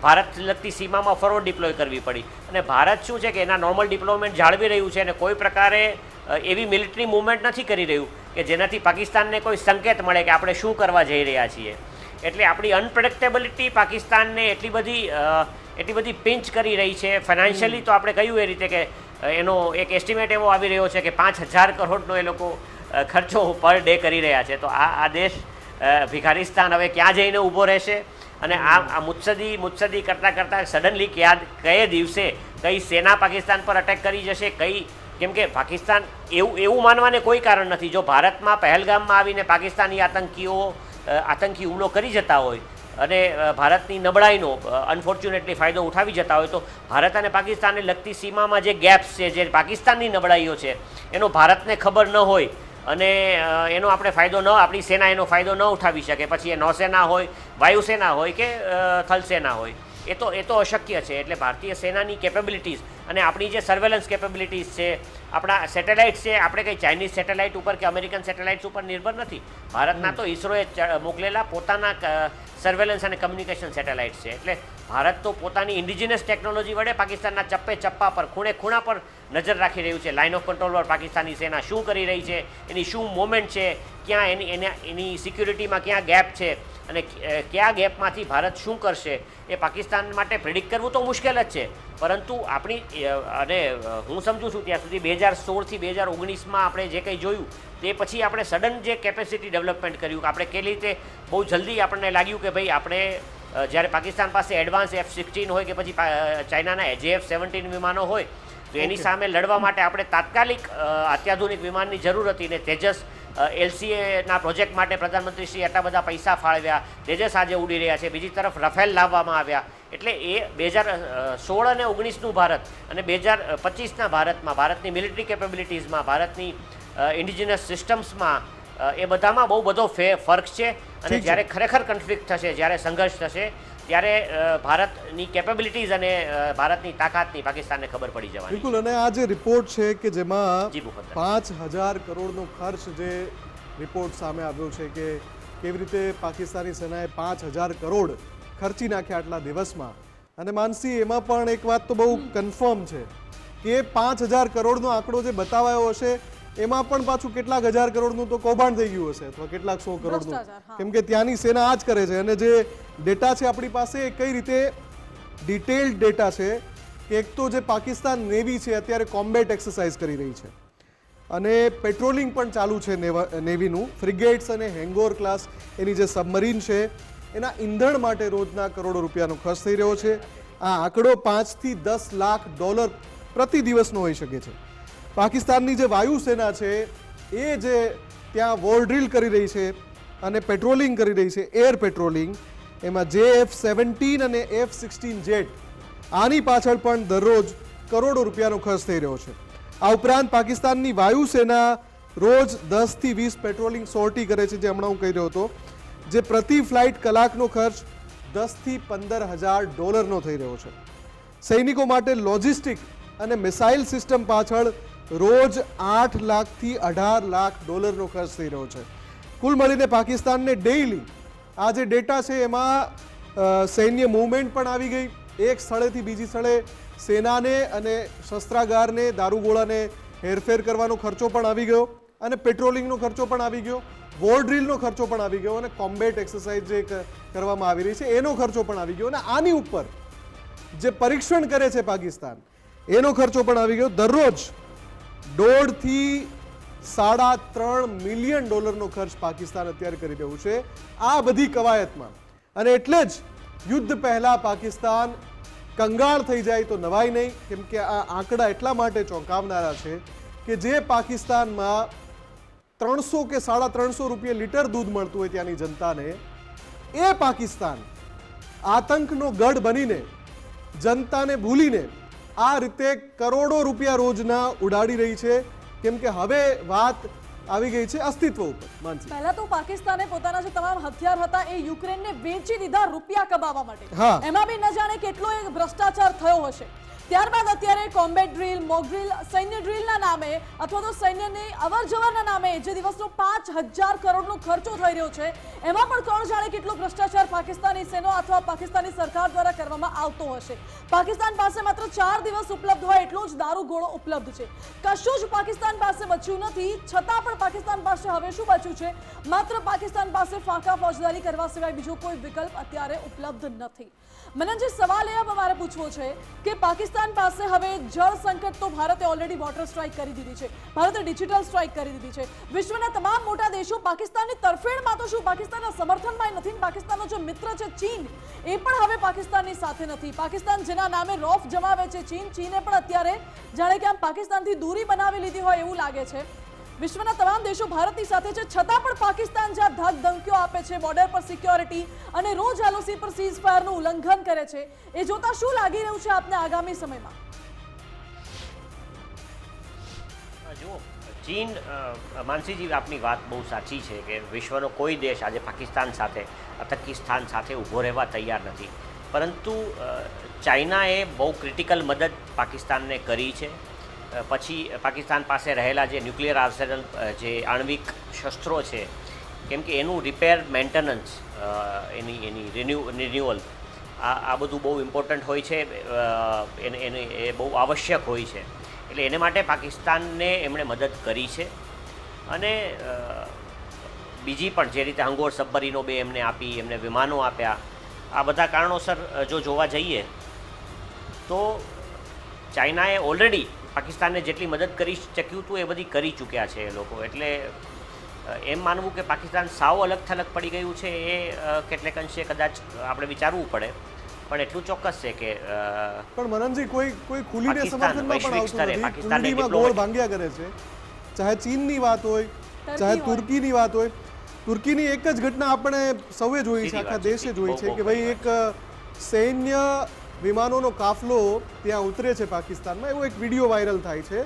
ભારત લગતી સીમામાં ફોરવર્ડ ડિપ્લોય કરવી પડી. અને ભારત શું છે કે એના નોર્મલ ડિપ્લોયમેન્ટ જાળવી રહ્યું છે અને કોઈ પ્રકારે એવી મિલિટરી મૂવમેન્ટ નથી કરી રહ્યું કે જેનાથી પાકિસ્તાનને કોઈ સંકેત મળે કે આપણે શું કરવા જઈ રહ્યા છીએ. એટલે આપણી અનપ્રેડિક્ટેબિલિટી પાકિસ્તાનને એટલી બધી પિંચ કરી રહી છે. ફાઇનાન્શિયલી તો આપણે કહ્યું એ રીતે કે એનો એક એસ્ટિમેટ એવો આવી રહ્યો છે કે 5,000 કરોડનો એ લોકો ખર્ચો પર ડે કરી રહ્યા છે. તો આ દેશ ભિખારિસ્તાન હવે ક્યાં જઈને ઊભો રહેશે? અને આ મુત્સદી કરતાં સડનલી કયા દિવસે કઈ સેના પાકિસ્તાન પર અટેક કરી જશે, કેમ કે પાકિસ્તાન એવું માનવાને કોઈ કારણ નથી. જો ભારતમાં પહેલગામમાં આવીને પાકિસ્તાની આતંકી હુમલો કરી જતા હોય અને ભારતની નબળાઈનો અનફોર્ચ્યુનેટલી ફાયદો ઉઠાવી જતા હોય, તો ભારત અને પાકિસ્તાનને લગતી સીમામાં જે ગેપ્સ છે, જે પાકિસ્તાનની નબળાઈઓ છે, એનો ભારતને ખબર ન હોય અને એનો આપણી સેના એનો ફાયદો ન ઉઠાવી શકે, પછી એ નૌસેના હોય, વાયુસેના હોય કે થલસેના હોય, એ તો અશક્ય છે. એટલે ભારતીય સેનાની કેપેબિલિટીઝ અને આપણી જે સર્વેલન્સ કેપેબિલિટીઝ છે, આપણા સેટેલાઇટ્સ છે, આપણે કંઈ ચાઇનીઝ સેટેલાઇટ ઉપર કે અમેરિકન સેટેલાઇટ્સ ઉપર નિર્ભર નથી. ભારતના તો ઇસરોએ મોકલેલા પોતાના સર્વેલન્સ અને કમ્યુનિકેશન સેટેલાઇટ્સ છે. એટલે ભારત તો પોતાની ઇન્ડિજિનસ ટેકનોલોજી વડે પાકિસ્તાનના ચપ્પા પર ખૂણા પર નજર રાખી રહ્યું છે. લાઇન ઓફ કંટ્રોલ પર પાકિસ્તાની સેના શું કરી રહી છે, એની શું મોમેન્ટ છે, ક્યાં એની સિક્યુરિટીમાં ક્યાં ગેપ છે અને કયા ગેપમાંથી ભારત શું કરશે, એ પાકિસ્તાન માટે પ્રિડિક્ટ કરવું તો મુશ્કેલ જ છે. પરંતુ અને હું સમજું છું ત્યાં સુધી 2016થી 2019માં આપણે જે કંઈ જોયું તે પછી આપણે સડન જે કેપેસિટી ડેવલપમેન્ટ કર્યું, કે આપણે કેવી રીતે બહુ જલ્દી આપણને લાગ્યું કે ભાઈ આપણે જ્યારે પાકિસ્તાન પાસે એડવાન્સ F-16 હોય કે પછી ચાઇનાના JF-17 વિમાનો હોય, તો એની સામે લડવા માટે આપણે તાત્કાલિક અત્યાધુનિક વિમાનની જરૂર હતી. ને તેજસ LCAના પ્રોજેક્ટ માટે પ્રધાનમંત્રીશ્રી એટલા બધા પૈસા ફાળવ્યા, તેજસ આજે ઉડી રહ્યા છે. બીજી તરફ રફેલ લાવવામાં આવ્યા. એટલે એ 2016 અને 19નું ભારત અને 2025ના ભારતની મિલિટરી કેપેબિલિટીઝમાં, ભારતની ઇન્ડિજિનસ સિસ્ટમ્સમાં, એ બધામાં બહુ બધો ફર્ક છે. અને જ્યારે ખરેખર કન્ફ્લિક્ટ થશે, જ્યારે સંઘર્ષ થશે, ત્યારે ભારતની કેપેબિલિટીઝ અને ભારતની તાકાતની પાકિસ્તાનને ખબર પડી જવાની. બિલકુલ. અને આ જે રિપોર્ટ છે કે જેમાં 5,000 કરોડનો ખર્ચ, જે રિપોર્ટ સામે આવ્યો છે કે કેવી રીતે પાકિસ્તાની સેનાએ 5,000 કરોડ ખર્ચી નાખ્યા આટલા દિવસમાં. અને માનસી, એમાં પણ એક વાત તો બહુ કન્ફર્મ છે કે 5,000 કરોડનો આંકડો જે બતાવાયો હશે એમાં પણ પાછું કેટલાક હજાર કરોડનું તો કૌભાંડ થઈ ગયું હશે, અથવા કેટલાક 100 કરોડનું, કેમ કે ત્યાંની સેના આ જ કરે છે. અને જે ડેટા છે આપણી પાસે, એ કઈ રીતે ડિટેલ્ડ ડેટા છે કે એક તો જે પાકિસ્તાન નેવી છે અત્યારે કોમ્બેટ એક્સરસાઇઝ કરી રહી છે અને પેટ્રોલિંગ પણ ચાલુ છે નેવીનું. ફ્રિગેટ્સ અને હેંગોર ક્લાસ એની જે સબમરીન છે, એના ઈંધણ માટે રોજના કરોડો રૂપિયાનો ખર્ચ થઈ રહ્યો છે. આ આંકડો $5 થી $10 લાખ પ્રતિ દિવસનો હોઈ શકે છે. પાકિસ્તાનની જે વાયુસેના છે એ જે ત્યાં વોર ડ્રીલ કરી રહી છે અને પેટ્રોલિંગ કરી રહી છે, એર પેટ્રોલિંગ, એમાં JF-17 અને F-16 જેટ, આની પાછળ પણ દરરોજ કરોડો રૂપિયાનો ખર્ચ થઈ રહ્યો છે. આ ઉપરાંત પાકિસ્તાનની વાયુસેના રોજ 10 થી 20 પેટ્રોલિંગ સોર્ટી કરે છે, જે હમણાં હું કહી રહ્યો હતો, જે પ્રતિ ફ્લાઇટ કલાકનો ખર્ચ $10,000 થી $15,000 થઈ રહ્યો છે. સૈનિકો માટે લોજિસ્ટિક અને મિસાઇલ સિસ્ટમ પાછળ રોજ $8 લાખથી $18 લાખ ખર્ચ થઈ રહ્યો છે. કુલ મળીને પાકિસ્તાનને ડેઇલી આ જે ડેટા છે એમાં સૈન્ય મૂવમેન્ટ પણ આવી ગઈ. એક સ્થળેથી બીજી સ્થળે સેનાને અને શસ્ત્રાગારને, દારૂગોળાને હેરફેર કરવાનો ખર્ચો પણ આવી ગયો, અને પેટ્રોલિંગનો ખર્ચો પણ આવી ગયો, વોર ડ્રીલનો ખર્ચો પણ આવી ગયો, અને કોમ્બેટ એક્સરસાઇઝ જે કરવામાં આવી રહી છે એનો ખર્ચો પણ આવી ગયો. અને આની ઉપર જે પરીક્ષણ કરે છે પાકિસ્તાન, એનો ખર્ચો પણ આવી ગયો. દરરોજ $1.5 થી $3.5 મિલિયન ખર્ચ પાકિસ્તાન અત્યારે કરી રહ્યું છે આ બધી કવાયતમાં. અને એટલે જ યુદ્ધ પહેલા પાકિસ્તાન કંગાળ થઈ જાય તો નવાઈ નહીં, કેમ કે આ આંકડા એટલા માટે ચોંકાવનારા છે કે જે પાકિસ્તાનમાં 300 કે ₹350 લીટર દૂધ મળતું હોય ત્યાંની જનતાને, એ પાકિસ્તાન આતંકનો ગઢ બનીને, જનતાને ભૂલીને આ રીતે કરોડો રૂપિયા રોજના ઉડાડી રહી છે. કેમ કે હવે વાત આવી ગઈ છે અસ્તિત્વ ઉપર. માનસી, પહેલા તો પાકિસ્તાને પોતાના જે તમામ હથિયાર હતા એ યુક્રેનને વેચી દીધા રૂપિયા કમાવા માટે. એમાં બી ન જાણે કેટલો એક ભ્રષ્ટાચાર થયો હશે. ત્યારબાદ અત્યારે કોમ્બેટ ડ્રીલ, મોક ડ્રીલ, સૈન્ય ડ્રીલના નામે અથવા તો સૈન્યની અવરજવરના નામે જે દિવસનો 5,000 કરોડનો ખર્ચો થઈ રહ્યો છે, એમાં પણ કોણ જાણે કેટલો ભ્રષ્ટાચાર પાકિસ્તાની સેના અથવા પાકિસ્તાની સરકાર દ્વારા કરવામાં આવતો હશે. પાકિસ્તાન પાસે માત્ર 4 દિવસ ઉપલબ્ધ હોય એટલો જ દારૂગોળો ઉપલબ્ધ છે. કશું જ પાકિસ્તાન પાસે બચ્યું નથી. છતાં પણ પાકિસ્તાન પાસે હવે શું બચ્યું છે? માત્ર પાકિસ્તાન પાસે ફાંકા ફોજદારી કરવા સિવાય બીજો કોઈ વિકલ્પ અત્યારે ઉપલબ્ધ નથી. મને જે સવાલ એ મારે પૂછવો છે કે પાકિસ્તાન પાકિસ્તાન પાસે હવે જળ સંકટ તો ભારતે ઓલરેડી વોટર સ્ટ્રાઇક કરી દીધી છે, ભારતે ડિજિટલ સ્ટ્રાઇક કરી દીધી છે. વિશ્વના તમામ મોટા દેશો પાકિસ્તાનની તરફેણમાં તો શું, પાકિસ્તાનના સમર્થનમાં નથી. પાકિસ્તાનનો જે મિત્ર છે ચીન, એ પણ હવે પાકિસ્તાનની સાથે નથી. પાકિસ્તાન જેના નામે રોફ જમાવે છે ચીને પણ અત્યારે જાણે કે આમ પાકિસ્તાનથી દૂરી બનાવી લીધી હોય એવું લાગે છે. વિશ્વના તમામ દેશો ભારતની સાથે છે, છતાં પણ પાકિસ્તાન જ્યાં ધાક ધમકીઓ આપે છે, બોર્ડર પર સિક્યોરિટી અને રોજ LOC પર સીઝ ફાયરનું ઉલ્લંઘન કરે છે, એ જોતા શું લાગી રહ્યું છે આપને આગામી સમયમાં? જુઓ, ચીન, માનસીજી આપની વાત બહુ સાચી છે કે વિશ્વનો કોઈ દેશ આજે પાકિસ્તાન સાથે, તકિસ્તાન સાથે ઊભો રહેવા તૈયાર નથી. પરંતુ ચાઇનાએ બહુ ક્રિટિકલ મદદ પાકિસ્તાનને કરી છે. પછી પાકિસ્તાન પાસે રહેલા જે ન્યુક્લિયર આર્સેનલ, જે આણ્વિક શસ્ત્રો છે, કેમ કે એનું રિપેર, મેન્ટેનન્સ, એની રિન્યુઅલ, આ બધું બહુ ઇમ્પોર્ટન્ટ હોય છે, એ બહુ આવશ્યક હોય છે. એટલે એને માટે પાકિસ્તાનને એમણે મદદ કરી છે. અને બીજી પણ જે રીતે હંગોળ સબમરીનો બે એમને આપી, એમને વિમાનો આપ્યા, આ બધા કારણોસર જો જોવા જઈએ તો ચાઇનાએ ઓલરેડી પાકિસ્તાનને જેટલી મદદ કરી શક્યું હતું એ બધી કરી ચૂક્યા છે એ લોકો. એટલે એમ માનવું કે પાકિસ્તાન સાવ અલગ થલગ પડી ગયું છે એ કેટલેક અંશે કદાચ આપણે વિચારવું પડે. પણ એટલું ચોક્કસ છે કે પણ મનનજી કોઈ ખુલીને સમર્થનમાં પણ આવતું નથી. કુંડીમાં ગોળ ભાંગ્યા કરે છે. ચાહે ચીનની વાત હોય, ચાહે તુર્કીની વાત હોય. તુર્કીની એક જ ઘટના આપણે સૌએ જોઈ છે, આખા દેશે જોઈ છે કે ભાઈ એક સૈન્ય વિમાનોનો કાફલો ત્યાં ઉતરે છે પાકિસ્તાનમાં. એવો એક વિડીયો વાયરલ થાય છે.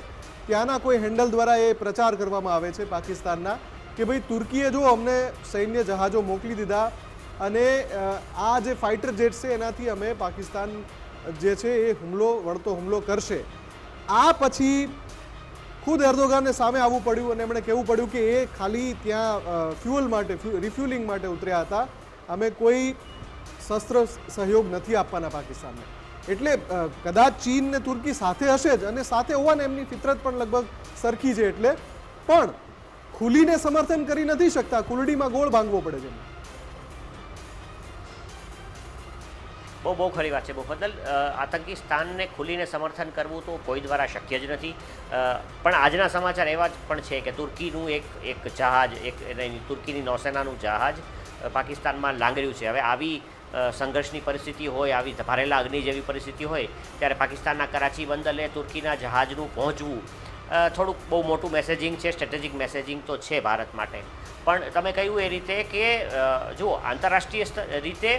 ત્યાંના કોઈ હેન્ડલ દ્વારા એ પ્રચાર કરવામાં આવે છે પાકિસ્તાનના કે ભાઈ તુર્કીએ જો અમને સૈન્ય જહાજો મોકલી દીધા અને આ જે ફાઇટર જેટ છે એનાથી અમે પાકિસ્તાન જે છે એ વળતો હુમલો કરશે. આ પછી ખુદ એર્દોગાનને સામે આવવું પડ્યું અને એમણે કહેવું પડ્યું કે એ ખાલી ત્યાં ફ્યુઅલ માટે, રિફ્યુલિંગ માટે ઉતર્યા હતા, અમે કોઈ શસ્ત્ર સહયોગ નથી આપવાના પાકિસ્તાનને. એટલે કદાચ ચીન ને તુર્કી સાથે હશે જ, અને સાથે હોવાને એમની ફિતરત પણ લગભગ સરખી છે. એટલે પણ ખુલીને સમર્થન કરી નથી શકતા, કુલડીમાં ગોળ ભાંગવો પડે છે. બહુ ખરી વાત છે. બદલ આતંકી સ્થાનને ખુલીને સમર્થન કરવું તો કોઈ દ્વારા શક્ય જ નથી. પણ આજના સમાચાર એવા જ પણ છે કે તુર્કીનું એક જહાજ, તુર્કીની નૌસેનાનું જહાજ પાકિસ્તાનમાં લાંગર્યું છે. હવે આવી સંઘર્ષની પરિસ્થિતિ હોય, આવી ભરેલા અગ્નિ જેવી પરિસ્થિતિ હોય, ત્યારે પાકિસ્તાનના કરાચી બંદરે તુર્કીના જહાજનું પહોંચવું થોડુંક બહુ મોટું મેસેજિંગ છે, સ્ટ્રેટેજિક મેસેજિંગ તો છે ભારત માટે. પણ તમે કહ્યું એ રીતે કે જુઓ, આંતરરાષ્ટ્રીય રીતે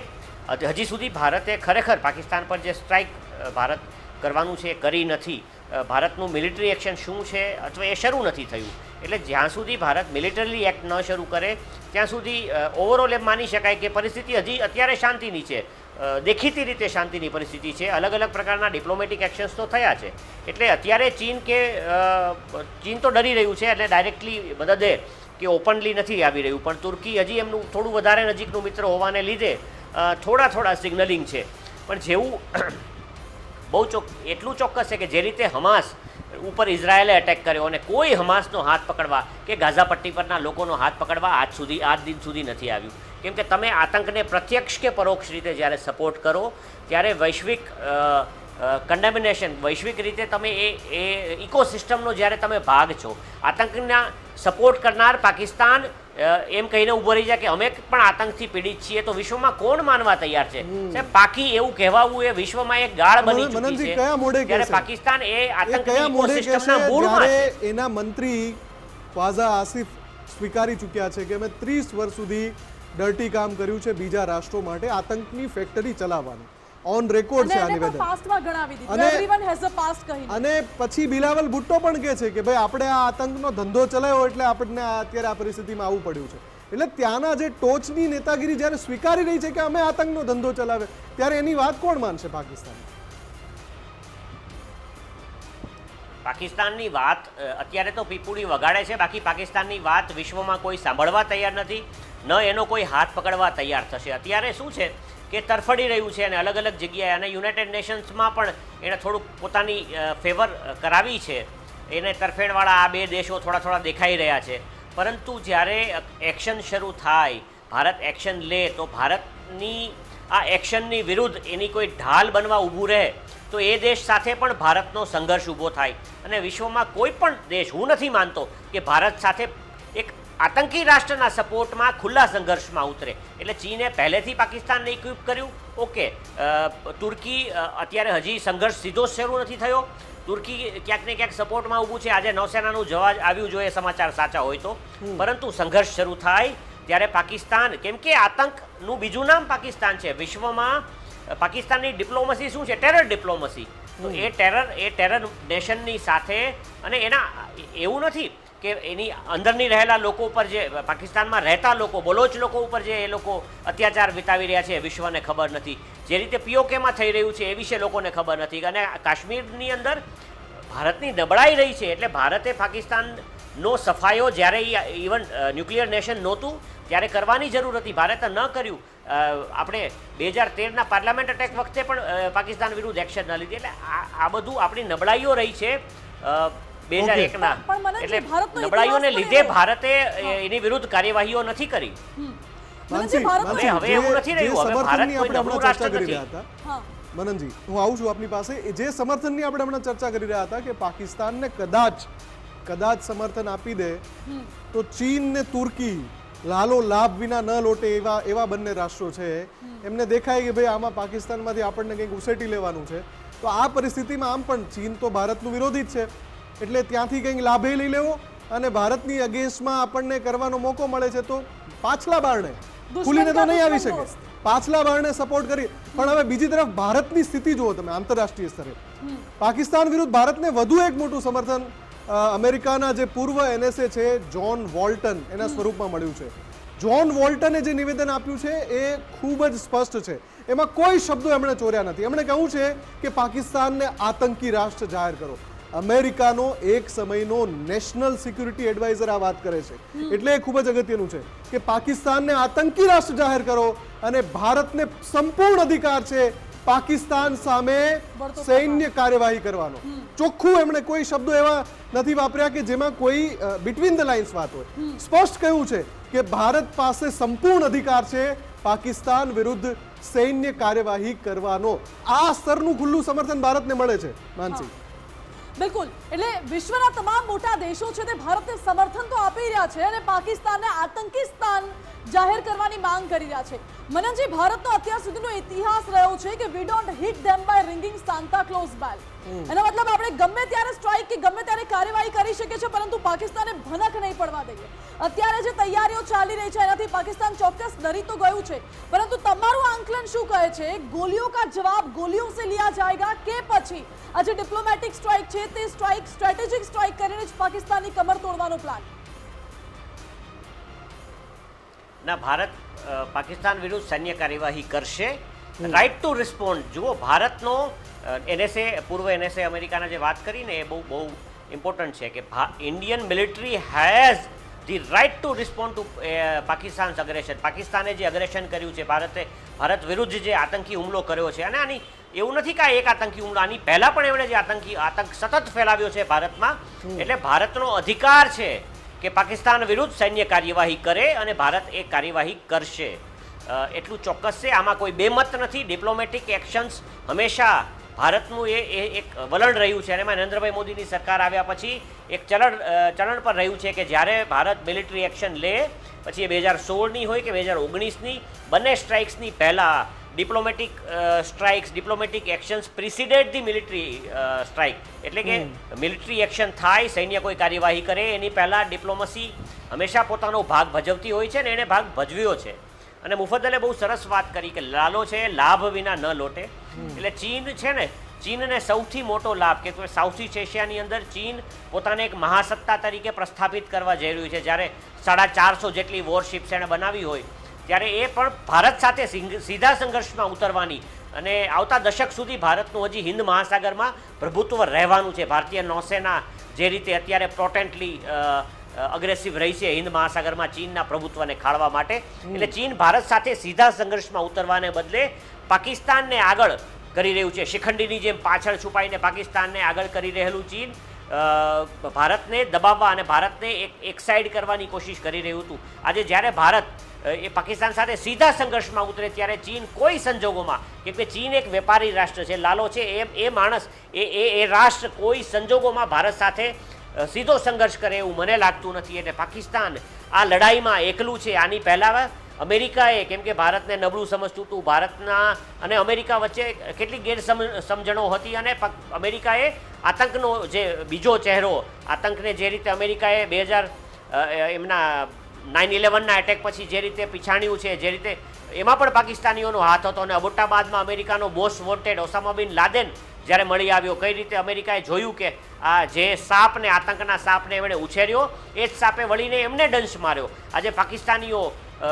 હજી સુધી ભારતે ખરેખર પાકિસ્તાન પર જે સ્ટ્રાઇક ભારત કરવાનું છે એ કરી નથી. ભારતનું મિલિટરી એક્શન શું છે અથવા એ શરૂ નથી થયું. એટલે જ્યાં સુધી ભારત મિલિટરી એક્ટ ન શરૂ કરે ત્યાં સુધી ઓવરઓલ એમ માની શકાય કે પરિસ્થિતિ હજી અત્યારે શાંતિની છે, દેખીતી રીતે શાંતિની પરિસ્થિતિ છે. અલગ અલગ પ્રકારના ડિપ્લોમેટિક એક્શન્સ તો થયા છે. એટલે અત્યારે ચીન તો ડરી રહ્યું છે, એટલે ડાયરેક્ટલી મદદે કે ઓપનલી નથી આવી રહ્યું. પણ તુર્કી હજી એમનું થોડું વધારે નજીકનું મિત્ર હોવાને લીધે થોડા સિગ્નલિંગ છે. પણ જેવું બહુ એટલું ચોક્કસ છે કે જે રીતે હમાસ ઉપર ઇઝરાયેલે અટેક કર્યો અને કોઈ હમાસનો હાથ પકડવા કે ગાઝા પટ્ટી પરના લોકોનો હાથ પકડવા આજ દિન સુધી નથી આવ્યું. કેમ કે તમે આતંકને પ્રત્યક્ષ કે પરોક્ષ રીતે જ્યારે સપોર્ટ કરો ત્યારે વૈશ્વિક કન્ડેમિનેશન, વૈશ્વિક રીતે તમે એ ઇકોસિસ્ટમનો જ્યારે તમે ભાગ છો, આતંકના સપોર્ટ કરનાર પાકિસ્તાન એમ કહીને ઊભો રહી જાય કે અમે પણ આતંકથી પીડિત છીએ, તો વિશ્વમાં કોણ માનવા તૈયાર છે? પાકી એવું કહેવાવું એ વિશ્વમાં એક ગાળ બની ચૂકી છે. ત્યારે પાકિસ્તાન એ આતંકની ઇકોસિસ્ટમના મૂળમાં છે. એના મંત્રી ખ્વાજા આસિફ સ્વીકારી ચૂક્યા છે કે અમે 30 વર્ષ સુધી ડર્ટી કામ કર્યું છે બીજા રાષ્ટ્રો માટે, આતંકની ફેક્ટરી ચલાવવાનું. ઓન રેકોર્ડ છે આ નિવેદન. અને પછી બિલાવલ ભુટ્ટો પણ કહે છે કે ભાઈ આપણે આ આતંકનો ધંધો ચલાવ્યો એટલે આપણને અત્યારે આ પરિસ્થિતિમાં આવવું પડ્યું છે. એટલે ત્યાંના જે ટોચની નેતાગીરી જ્યારે સ્વીકારી રહી છે કે અમે આતંકનો ધંધો ચલાવે, ત્યારે એની વાત કોણ માનશે? પાકિસ્તાનની વાત અત્યારે તો પીપુડી વગાડે છે, બાકી પાકિસ્તાનની વાત વિશ્વમાં કોઈ સાંભળવા તૈયાર નથી, ન એનો કોઈ હાથ પકડવા તૈયાર થશે. અત્યારે શું છે કે તરફડી રહ્યું છે અને અલગ અલગ જગ્યાએ, અને યુનાઇટેડ નેશન્સમાં પણ એણે થોડુંક પોતાની ફેવર કરાવી છે. એને તરફેણવાળા આ બે દેશો થોડા દેખાઈ રહ્યા છે. પરંતુ જ્યારે એક્શન શરૂ થાય, ભારત એક્શન લે, તો ભારતની આ એક્શનની વિરુદ્ધ એની કોઈ ઢાલ બનવા ઊભું રહે તો એ દેશ સાથે પણ ભારતનો સંઘર્ષ ઊભો થાય અને વિશ્વમાં કોઈ પણ દેશ, હું નથી માનતો કે ભારત સાથે એક આતંકી રાષ્ટ્રના સપોર્ટમાં ખુલ્લા સંઘર્ષમાં ઉતરે. એટલે ચીને પહેલેથી પાકિસ્તાનને ઇક્વિપ કર્યું. ઓકે, તુર્કી અત્યારે હજી સંઘર્ષ સીધો શરૂ નથી થયો. તુર્કી ક્યાંક ને ક્યાંક સપોર્ટમાં ઊભું છે. આજે નૌસેનાનું જવાજ આવ્યું જોઈએ, સમાચાર સાચા હોય તો. પરંતુ સંઘર્ષ શરૂ થાય ત્યારે પાકિસ્તાન, કેમ કે આતંકનું બીજું નામ પાકિસ્તાન છે વિશ્વમાં. પાકિસ્તાનની ડિપ્લોમસી શું છે? Terror diplomacy. તો એ ટેરર નેશનની સાથે, અને એના એવું નથી કે એની અંદરની રહેલા લોકો ઉપર, જે પાકિસ્તાનમાં રહેતા લોકો, બલોચ લોકો ઉપર જે એ લોકો અત્યાચાર વિતાવી રહ્યા છે, વિશ્વને ખબર નથી. જે રીતે પીઓકેમાં થઈ રહ્યું છે એ વિશે લોકોને ખબર નથી. અને કાશ્મીરની અંદર ભારતની નબળાઈ રહી છે. એટલે ભારતે પાકિસ્તાનનો સફાયો જ્યારે ઇવન ન્યુક્લિયર નેશન નહોતું ત્યારે કરવાની જરૂર હતી. ભારતે ન કર્યું. આપણે 2013ના પાર્લામેન્ટ અટેક વખતે પણ પાકિસ્તાન વિરુદ્ધ એક્શન ન લીધી. એટલે આ બધું આપણી નબળાઈઓ રહી છે 2001ના. એટલે નબળાઈઓને લીધે ભારતે એની વિરુદ્ધ કાર્યવાહીઓ નથી કરી. માનસી, હવે એવું નથી રહ્યું. હવે ભારત કોઈ નબળું રાષ્ટ્ર નથી. મનનજી, હું આવું છું આપની પાસે. જે સમર્થનની આપણે હમણાં ચર્ચા કરી રહ્યા હતા કે પાકિસ્તાનને કદાચ સમર્થન આપી દે તો ચીન ને તુર્કી લાલો લાભ વિના ન લોટે એવા બંને રાષ્ટ્રો છે. એમને દેખાય કે ભાઈ આમાં પાકિસ્તાનમાંથી આપણને કંઈક ઉસેટી લેવાનું છે. તો આ પરિસ્થિતિમાં આમ પણ ચીન તો ભારતનું વિરોધી જ છે. એટલે ત્યાંથી કંઈક લાભે લઈ લેવો અને ભારતની અગેન્સ્ટમાં આપણને કરવાનો મોકો મળે છે તો પાછલા બારણે ખુલીને તો નહીં આવી શકે. પાછલા બારણે સપોર્ટ કરી. પણ હવે બીજી તરફ ભારતની સ્થિતિ જુઓ તમે આંતરરાષ્ટ્રીય સ્તરે. પાકિસ્તાન વિરુદ્ધ ભારતને વધુ એક મોટું સમર્થન અમેરિકાના જે પૂર્વ NSA છે જ્હોન વોલ્ટન એના સ્વરૂપમાં મળ્યું છે. જ્હોન વોલ્ટને જે નિવેદન આપ્યું છે એ ખૂબ જ સ્પષ્ટ છે. એમાં કોઈ શબ્દો એમણે ચોર્યા નથી. એમણે કહ્યું છે કે પાકિસ્તાનને આતંકી રાષ્ટ્ર જાહેર કરો. અમેરિકાનો એક સમયનો નેશનલ સિક્યુરિટી એડવાઇઝર આ વાત કરે છે. એટલે એ ખૂબ જ અગત્યનું છે કે પાકિસ્તાનને આતંકી રાષ્ટ્ર જાહેર કરો અને ભારતને સંપૂર્ણ અધિકાર છે પાકિસ્તાન સામે સૈન્ય કાર્યવાહી કરવાનો. ચોખ્ખું એમણે કોઈ શબ્દો એવા નથી વાપર્યા કે જેમાં કોઈ બિટવીન ધ લાઇન્સ વાત હોય. સ્પષ્ટ કહ્યું છે કે ભારત પાસે સંપૂર્ણ અધિકાર છે પાકિસ્તાન વિરુદ્ધ સૈન્ય કાર્યવાહી કરવાનો. આ સ્તરનું ખુલ્લું સમર્થન ભારતને મળે છે. માનસી, બિલકુલ. એટલે વિશ્વના તમામ મોટા દેશો છે તે ભારતને સમર્થન તો આપી રહ્યા છે અને પાકિસ્તાનને આતંકી સ્થાન જાહેર કરવાની માંગ કરી રહ્યા છે. મનનજી, ભારતનો અત્યાર સુધીનો ઇતિહાસ રહ્યો છે કે we don't hit them by ringing Santa Claus bell. એનો મતલબ આપણે ગમે ત્યારે સ્ટ્રાઇક કે ગમે ત્યારે કાર્યવાહી કરી શકીએ છીએ, પરંતુ પાકિસ્તાને ભનક નહીં પડવા દઈએ. અત્યારે જે તૈયારીઓ ચાલી રહી છે એનાથી પાકિસ્તાન ચોક્કસ ડરી તો ગયું છે, પરંતુ તમારું આંકલન શું કહે છે? ગોલીઓ કા જવાબ ગોલીઓ સે લિયા જાયગા કે પછી આ જે ડિપ્લોમેટિક સ્ટ્રાઇક છે તે સ્ટ્રાઇક સ્ટ્રેટેજિક સ્ટ્રાઇક કરીને જ પાકિસ્તાનની કમર તોડવાનો પ્લાન? ના, ભારત પાકિસ્તાન વિરુદ્ધ સૈન્ય કાર્યવાહી કરશે. Right to respond. જુઓ, ભારતનો NSA, પૂર્વ NSA અમેરિકાના જે વાત કરીને એ બહુ ઇમ્પોર્ટન્ટ છે કે Indian military has the right to respond to Pakistan aggression. પાકિસ્તાને જે અગ્રેશન કર્યું છે, ભારત વિરુદ્ધ જે આતંકી હુમલો કર્યો છે, અને આની એવું નથી કે આ એક આતંકી હુમલો, આની પહેલાં પણ એમણે જે આતંક સતત ફેલાવ્યો છે ભારતમાં. એટલે ભારતનો અધિકાર છે કે પાકિસ્તાન વિરુદ્ધ સૈન્ય કાર્યવાહી કરે અને ભારત એ કાર્યવાહી કરશે. એટલું ચોક્કસ છે. આમાં કોઈ બેમત નથી. ડિપ્લોમેટિક એક્શન્સ હંમેશા ભારતનું એ એક વલણ રહ્યું છે અને એમાં નરેન્દ્રભાઈ મોદીની સરકાર આવ્યા પછી એક ચલણ પર રહ્યું છે કે જ્યારે ભારત મિલિટરી એક્શન લે, પછી એ 2016ની હોય કે 2019ની, બંને સ્ટ્રાઇક્સની પહેલાં diplomatic strikes, diplomatic actions preceded the military strike. એટલે કે મિલિટરી એક્શન થાય, સૈન્ય કોઈ કાર્યવાહી કરે એની પહેલાં ડિપ્લોમસી હંમેશા પોતાનો ભાગ ભજવતી હોય છે અને એણે ભાગ ભજવ્યો છે. અને મુફદ્દલે બહુ સરસ વાત કરી કે લાલો છે લાભ વિના ન લોટે. એટલે ચીન છે ને, ચીનને સૌથી મોટો લાભ કે સાઉથ ઈસ્ટ એશિયાની અંદર ચીન પોતાને એક મહાસત્તા તરીકે પ્રસ્થાપિત કરવા જઈ રહ્યું છે. જ્યારે 450 જેટલી વોરશિપ્સ એણે બનાવી હોય ત્યારે એ પણ ભારત સાથે સીધા સંઘર્ષમાં ઉતરવાની અને આવતા દશક સુધી ભારતનું હજી હિન્દ મહાસાગરમાં પ્રભુત્વ રહેવાનું છે. ભારતીય નૌસેના જે રીતે અત્યારે પોટેન્ટલી અગ્રેસિવ રહી છે હિન્દ મહાસાગરમાં ચીનના પ્રભુત્વને ખાળવા માટે. એટલે ચીન ભારત સાથે સીધા સંઘર્ષમાં ઉતરવાને બદલે પાકિસ્તાનને આગળ કરી રહ્યું છે. શિખંડીની જેમ પાછળ છુપાઈને પાકિસ્તાનને આગળ કરી રહેલું ચીન ભારતને દબાવવા અને ભારતને એક સાઈડ કરવાની કોશિશ કરી રહ્યું હતું. આજે જ્યારે ભારત એ પાકિસ્તાન સાથે સીધા સંઘર્ષમાં ઉતરે ત્યારે ચીન કોઈ સંજોગોમાં, કેમ કે ચીન એક વેપારી રાષ્ટ્ર છે, લાલો છે, એ માણસ એ રાષ્ટ્ર કોઈ સંજોગોમાં ભારત સાથે સીધો સંઘર્ષ કરે એવું મને લાગતું નથી. એટલે પાકિસ્તાન આ લડાઈમાં એકલું છે. આની પહેલાં અમેરિકાએ, કેમ કે ભારતને નબળું સમજતું હતું, ભારતના અને અમેરિકા વચ્ચે કેટલીક ગેરસમજણો હતી અને અમેરિકાએ આતંકનો જે બીજો ચહેરો, આતંકને જે રીતે અમેરિકાએ 2000 એમના 9/11ના એટેક પછી જે રીતે પીછાણ્યું છે, જે રીતે એમાં પણ પાકિસ્તાનીઓનો હાથ હતો. અને અબોટાબાદમાં અમેરિકાનો મોસ્ટ વોન્ટેડ ઓસામા બિન લાદેન જ્યારે મળી આવ્યો, કઈ રીતે અમેરિકાએ જોયું કે આ જે સાપને, આતંકના સાપને એમણે ઉછેર્યો, એ જ સાપે વળીને એમને દંશ માર્યો. આજે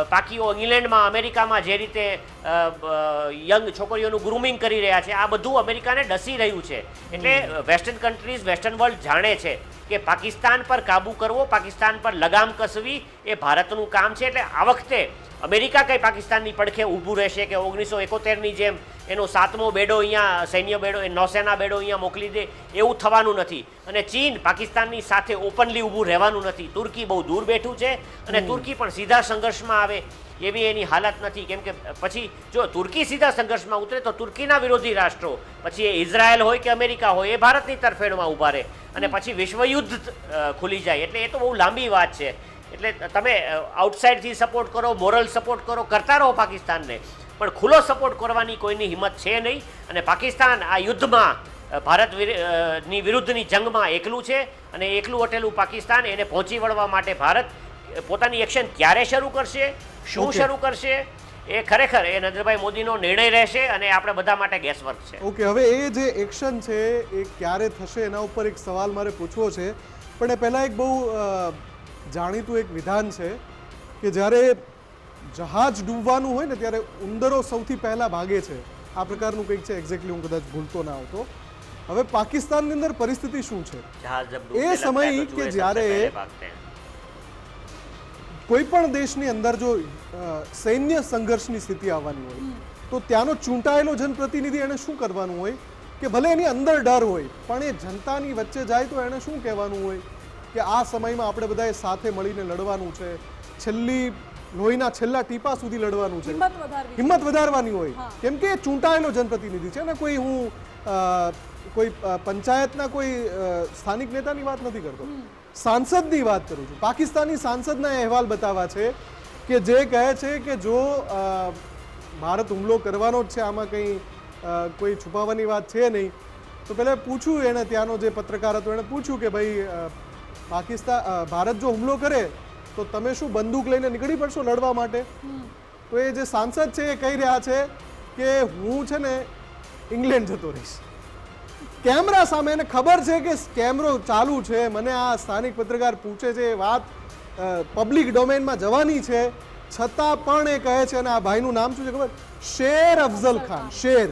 પાકીઓ ઇંગ્લેન્ડમાં, અમેરિકામાં જે રીતે યંગ છોકરીઓનું ગ્રૂમિંગ કરી રહ્યા છે, આ બધું અમેરિકાને ડસી રહ્યું છે. એટલે વેસ્ટર્ન કન્ટ્રીઝ, વેસ્ટર્ન વર્લ્ડ જાણે છે કે પાકિસ્તાન પર કાબૂ કરવો, પાકિસ્તાન પર લગામ કસવી એ ભારતનું કામ છે. એટલે આ વખતે અમેરિકા કંઈ પાકિસ્તાનની પડખે ઊભું રહેશે કે 1971ની જેમ એનો 7મો બેડો અહીંયા, સૈન્ય બેડો, એ નૌસેના બેડો અહીંયા મોકલી દે, એવું થવાનું નથી. અને ચીન પાકિસ્તાનની સાથે ઓપનલી ઊભું રહેવાનું નથી. તુર્કી બહુ દૂર બેઠું છે અને તુર્કી પણ સીધા સંઘર્ષમાં આવે એવી એની હાલત નથી. કેમ કે પછી જો તુર્કી સીધા સંઘર્ષમાં ઉતરે તો તુર્કીના વિરોધી રાષ્ટ્રો, પછી એ ઇઝરાયલ હોય કે અમેરિકા હોય, એ ભારતની તરફેણમાં ઊભા રહે અને પછી વિશ્વયુદ્ધ ખુલી જાય. એટલે એ તો બહુ લાંબી વાત છે. એટલે તમે આઉટસાઇડથી સપોર્ટ કરો, મોરલ સપોર્ટ કરો, કરતા રહો પાકિસ્તાનને, પણ ખુલ્લો સપોર્ટ કરવાની કોઈની હિંમત છે નહીં. અને પાકિસ્તાન આ યુદ્ધમાં, ભારતની વિરુદ્ધની જંગમાં એકલું છે. અને એકલું અટેલું પાકિસ્તાન, એને પહોંચી વળવા માટે ભારત પોતાની એક્શન ક્યારે શરૂ કરશે, શું શરૂ કરશે, એ ખરેખર એ નરેન્દ્રભાઈ મોદીનો નિર્ણય રહેશે અને આપણે બધા માટે ગેસવર્ક છે. ઓકે, હવે એ જે એક્શન છે એ ક્યારે થશે એના ઉપર એક સવાલ મારે પૂછવો છે. પણ એ પહેલાં એક બહુ જાણીતું એક વિધાન છે કે જ્યારે જહાજ ડૂબવાનું હોય ને ત્યારે ઉંદરો સૌથી પહેલાં ભાગે છે. આ પ્રકારનું કંઈક છે, એક્ઝેક્ટલી હું કદાચ ભૂલતો ના આવતો. હવે પાકિસ્તાનની અંદર પરિસ્થિતિ શું છે એ સમય કે જ્યારે કોઈ પણ દેશની અંદર જો સૈન્ય સંઘર્ષની સ્થિતિ આવવાની હોય તો ત્યાંનો ચૂંટાયેલો જનપ્રતિનિધિ એને શું કરવાનું હોય કે ભલે એની અંદર ડર હોય પણ એ જનતાની વચ્ચે જાય તો એને શું કહેવાનું હોય કે આ સમયમાં આપણે બધાએ સાથે મળીને લડવાનું છે, છેલ્લી લોહીના છેલ્લા ટીપા સુધી લડવાનું છે, હિંમત વધારવાની હોય. કેમ કે ચૂંટાયેલો જનપ્રતિનિધિ છે ને, કોઈ હું કોઈ પંચાયતના કોઈ સ્થાનિક નેતાની વાત નથી કરતો, સાંસદની વાત કરું છું. પાકિસ્તાની સાંસદના અહેવાલ બતાવવા છે કે જે કહે છે કે જો ભારત હુમલો કરવાનો જ છે, આમાં કંઈ કોઈ છુપાવવાની વાત છે નહીં. તો પહેલાં પૂછ્યું એણે, ત્યાંનો જે પત્રકાર હતો એણે પૂછ્યું કે ભાઈ ભારત જો હુમલો કરે તો તમે શું બંદૂક લઈને નીકળી પડશો લડવા માટે? તો એ જે સાંસદ છે એ કહી રહ્યા છે કે હું છે ને ઇંગ્લેન્ડ જતો રહીશ. કેમેરા સામે એને ખબર છે કે કેમેરો ચાલુ છે, મને આ સ્થાનિક પત્રકાર પૂછે છે, એ વાત પબ્લિક ડોમેનમાં જવાની છે, છતાં પણ એ કહે છે. અને આ ભાઈનું નામ શું છે ખબર? શેર અફઝલ ખાન. શેર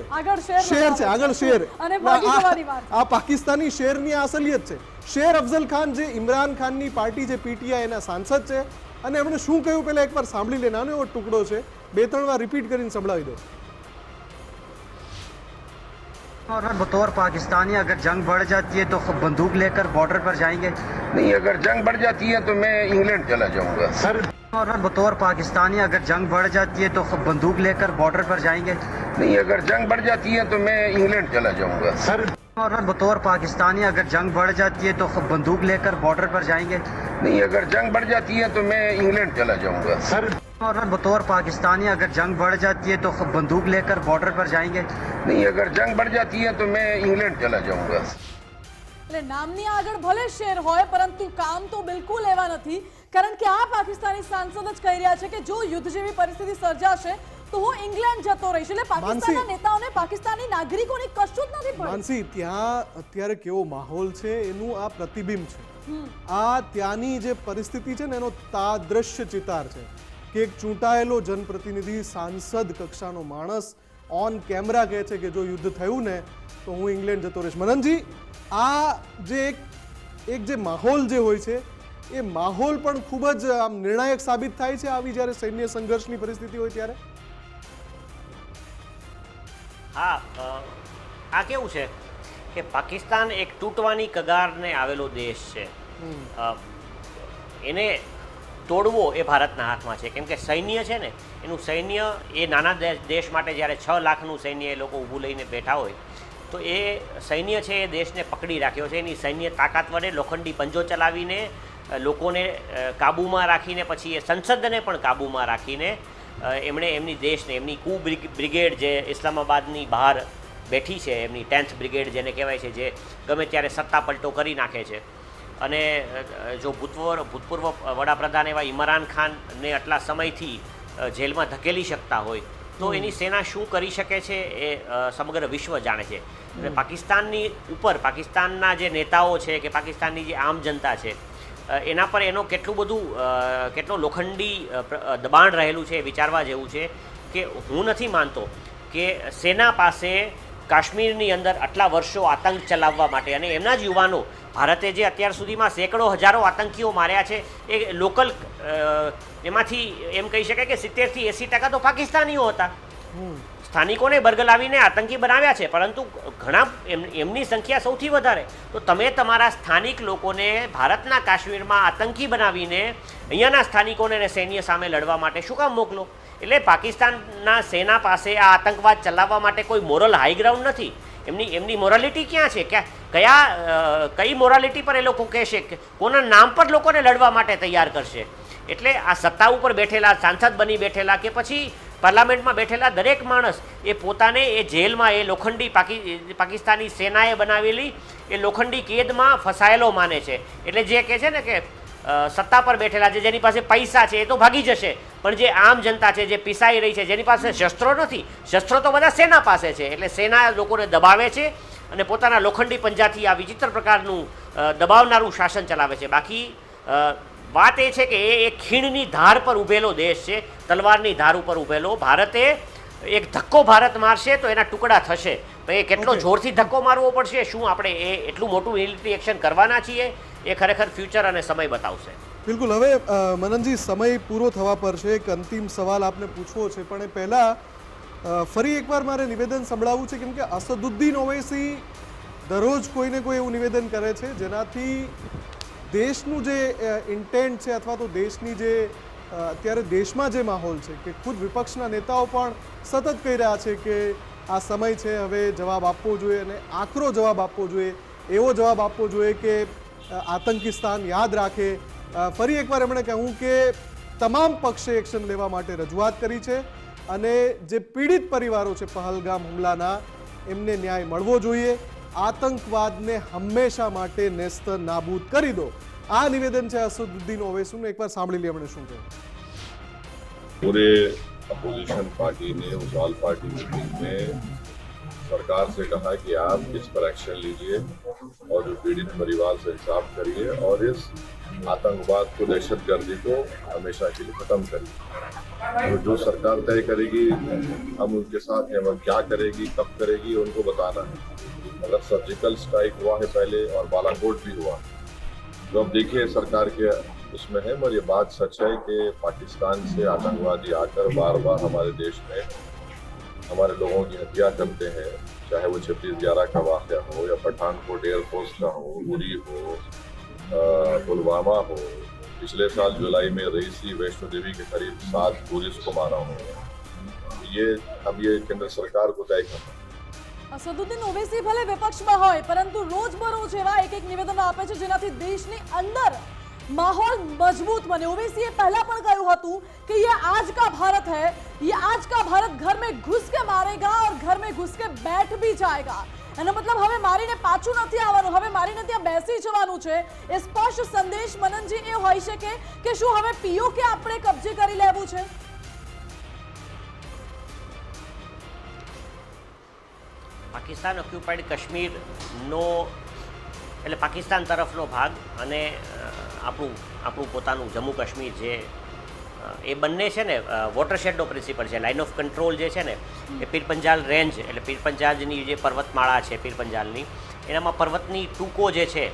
છે, આગળ શેર. આ પાકિસ્તાની શેરની આ અસલિયત છે. શેર અફઝલ ખાન જે ઇમરાન ખાનની પાર્ટી છે પીટીઆઈ, એના સાંસદ છે. અને એમણે શું કહ્યું પહેલાં એકવાર સાંભળી લે. નાનો એવો ટુકડો છે, 2-3 વાર રિપીટ કરીને સંભળાવી દો. और बतौर पाकिस्तानी अगर जंग बढ़ जाती है तो बंदूक लेकर बॉर्डर पर जाएंगे? नहीं, अगर जंग बढ़ जाती है तो मैं इंग्लैंड चला जाऊंगा सर. और बतौर पाकिस्तानी अगर जंग बढ़ जाती है तो बंदूक लेकर बॉर्डर पर जाएंगे? नहीं, अगर जंग बढ़ जाती है तो मैं इंग्लैंड चला जाऊंगा सर. और बतौर पाकिस्तानी अगर जंग बढ़ जाती है तो बंदूक लेकर बॉर्डर पर जाएंगे? नहीं, अगर जंग बढ़ जाती है तो मैं इंग्लैंड चला जाऊंगा सर. और बतौर पाकिस्तानी अगर जंग बढ़ जाती है तो बंदूक लेकर बॉर्डर पर जाएंगे? नहीं, अगर जंग बढ़ जाती है तो मैं इंग्लैंड चला जाऊंगा. એટલે નામની આગળ ભલે શેર હોય પરંતુ કામ તો બિલકુલ એવા નથી. કારણ કે આ પાકિસ્તાની સાંસદ જ કહી રહ્યા છે કે જો યુદ્ધ જેવી પરિસ્થિતિ સર્જાશે તો હું ઇંગ્લેન્ડ જતો રહીશ. એટલે પાકિસ્તાનના નેતાઓને પાકિસ્તાની નાગરિકોની કશું જ નથી પડ્યું. માનસી, ત્યાં અત્યારે કેવો માહોલ છે એનું આ પ્રતિબિંબ છે. આ ત્યાંની જે પરિસ્થિતિ છે ને એનો તાદ્રશ્ય ચિતાર છે કે એક ચૂંટાયેલો જનપ્રતિનિધિ, સાંસદ કક્ષાનો માણસ ઓન કેમેરા કહે છે કે જો યુદ્ધ થયું ને તો હું ઇંગ્લેન્ડ જતો રહીશ. મનનજી, આ જે એક જે માહોલ જે હોય છે એ માહોલ પણ ખૂબ જ આમ નિર્ણાયક સાબિત થાય છે આવી જ્યારે સૈન્ય સંઘર્ષની પરિસ્થિતિ હોય ત્યારે. હા, આ કેવું છે કે પાકિસ્તાન એક તૂટવાની કગારને આવેલો દેશ છે. એને તોડવો એ ભારતના હાથમાં છે. કેમ કે સૈન્ય છે ને એનું સૈન્ય એ નાના દેશ માટે જ્યારે 6 લાખનું સૈન્ય એ લોકો ઊભું લઈને બેઠા હોય તો એ સૈન્ય છે એ દેશને પકડી રાખ્યો છે. એની સૈન્ય તાકાત વડે લોખંડી પંજો ચલાવીને લોકોને કાબૂમાં રાખીને પછી એ સંસદને પણ કાબૂમાં રાખીને એમણે એમની દેશને એમની કુ બ્રિગેડ જે ઇસ્લામાબાદની બહાર બેઠી છે, એમની 10th બ્રિગેડ જેને કહેવાય છે, જે ગમે ત્યારે સત્તા પલટો કરી નાખે છે. અને જો ભૂતપૂર્વ વડાપ્રધાન એવા ઇમરાન ખાનને આટલા સમયથી જેલમાં ધકેલી શકતા હોય તો એની સેના શું કરી શકે છે એ સમગ્ર વિશ્વ જાણે છે. અને પાકિસ્તાનની ઉપર પાકિસ્તાનના જે નેતાઓ છે કે પાકિસ્તાનની જે આમ જનતા છે એના પર એનો કેટલો લોખંડી દબાણ રહેલું છે એ વિચારવા જેવું છે. કે હું નથી માનતો કે સેના પાસે કાશ્મીરની અંદર આટલા વર્ષો આતંક ચલાવવા માટે, અને એમના જ યુવાનો, ભારતે જે અત્યાર સુધીમાં સેંકડો હજારો આતંકીઓ માર્યા છે એ લોકલ, એમાંથી એમ કહી શકાય કે 70% થી 80% તો પાકિસ્તાનીઓ હતા. સ્થાનિકોને બરગલાવીને આતંકી બનાવ્યા છે, પરંતુ ઘણા એમની સંખ્યા સૌથી વધારે. તો તમે તમારા સ્થાનિક લોકોને ભારતના કાશ્મીરમાં આતંકી બનાવીને અહીંયાના સ્થાનિકોને અને સૈન્ય સામે લડવા માટે શું કામ મોકલો? એટલે પાકિસ્તાનના સેના પાસે આ આતંકવાદ ચલાવવા માટે કોઈ મોરલ હાઈગ્રાઉન્ડ નથી. એમની મોરાલિટી ક્યાં છે? કઈ મોરાલિટી પર એ લોકો કહેશે? કોના નામ પર લોકોને લડવા માટે તૈયાર કરશે? એટલે આ સત્તા ઉપર બેઠેલા, સાંસદ બની બેઠેલા કે પછી પાર્લામેન્ટમાં બેઠેલા દરેક માણસ એ પોતાને એ જેલમાં એ લોખંડી પાકિસ્તાની સેનાએ બનાવેલી એ લોખંડી કેદમાં ફસાયેલો માને છે. એટલે જે કહે છે ને કે સત્તા પર બેઠેલા છે, જેની પાસે પૈસા છે એ તો ભાગી જશે, પણ જે આમ જનતા છે, જે પીસાઈ રહી છે, જેની પાસે શસ્ત્રો નથી, શસ્ત્રો તો બધા સેના પાસે છે. એટલે સેના લોકોને દબાવે છે અને પોતાના લોખંડી પંજાથી આ વિચિત્ર પ્રકારનું દબાવનારું શાસન ચલાવે છે. બાકી વાત એ છે કે એ ખીણની ધાર પર ઊભેલો દેશ છે, તલવારની ધાર ઉપર ઊભેલો. ભારતે એક ધક્કો ભારત મારશે તો એના ટુકડા થશે. તો એ કેટલો જોરથી ધક્કો મારવો પડશે, શું આપણે એ એટલું મોટું મિલિટરી એક્શન કરવાના છીએ, એ ખરેખર ફ્યુચર અને સમય બતાવશે. બિલકુલ. હવે મનનજી, સમય પૂરો થવા પર છે. એક અંતિમ સવાલ આપને પૂછવો છે, પણ એ પહેલાં ફરી એકવાર મારે નિવેદન સંભળાવવું છે, કેમ કે અસદુદ્દીન ઓવૈસી દરરોજ કોઈને કોઈ એવું નિવેદન કરે છે જેનાથી દેશનું જે ઇન્ટેન્ટ છે અથવા તો દેશની જે અત્યારે દેશમાં જે માહોલ છે, કે ખુદ વિપક્ષના નેતાઓ પણ સતત કહી રહ્યા છે કે આ સમય છે, હવે જવાબ આપવો જોઈએ અને આકરો જવાબ આપવો જોઈએ, એવો જવાબ આપવો જોઈએ કે આતંકિસ્તાન યાદ રાખે. ફરી એકવાર એમણે કહ્યું કે તમામ પક્ષે એક્શન લેવા માટે રજૂઆત કરી છે અને જે પીડિત પરિવારો છે પહલગામ હુમલાના, એમને ન્યાય મળવો જોઈએ. આતંકવાદને હંમેશા માટે નેસ્ત નાબૂદ કરી દો. આ નિવેદન છે અસદુદ્દીન ઓવૈસીનું. એકવાર સાંભળી લઈએ એમણે શું કહ્યું. पूरे अपोजिशन पार्टी ने उस ऑल पार्टी मीटिंग में सरकार से कहा कि आप इस पर एक्शन लीजिए और जो पीड़ित परिवार से इंसाफ करिए और इस आतंकवाद को, दहशतगर्दी को हमेशा के लिए खत्म करिए. और जो सरकार तय करेगी हम उनके साथ हैं. वह क्या करेगी, कब करेगी, उनको बताना है. अगर सर्जिकल स्ट्राइक हुआ है पहले और बालाकोट भी हुआ, जो अब देखिए सरकार के उसमें है, मगर ये बात सच है कि पाकिस्तान से आतंकवादी आकर बार बार हमारे देश में हमारे लोगों की हत्या करते हैं. चाहे वो 26/11 का वाक़या हो या पठानकोट एयरफोर्स का हो, उरी हो, पुलवामा हो, पिछले साल जुलाई में रईसी वैष्णो देवी के करीब 7 टूरिस्ट को मारा हो. ये अब ये केंद्र सरकार को तय करना. અસદુદ્દીન ઓવૈસી ભલે વિપક્ષમાં હોય, પરંતુ રોજબરોજ એવા એક નિવેદનો આપે છે જેનાથી દેશની અંદર माहौल मजबूत बने. ओवैसीए पहला पण कह્યું હતું कि ये आज का भारत है, ये आज का भारत घर में घुस के मारेगा और घर में घुस के बैठ भी जाएगा. એનો મતલબ હવે મારીને પાછું નથી આવવાનું, હવે મારીને ત્યાં બેસી જવાનું છે. એ સ્પષ્ટ સંદેશ મનનજી એ હોઈ શકે કે શું હવે પીઓકે આપણે કબજે કરી લેવું છે? પાકિસ્તાન ઓક્યુપાઈડ કાશ્મીરનો એટલે પાકિસ્તાન તરફનો ભાગ અને આપણું પોતાનું જમ્મુ કાશ્મીર છે, એ બંને છે ને વોટરશેડનો પ્રિન્સિપલ છે. લાઇન ઓફ કંટ્રોલ જે છે ને એ પીરપંજાલ રેન્જ, એટલે પીરપંજાલની જે પર્વતમાળા છે પીરપંજાલની, એનામાં પર્વતની ટૂંકો જે છે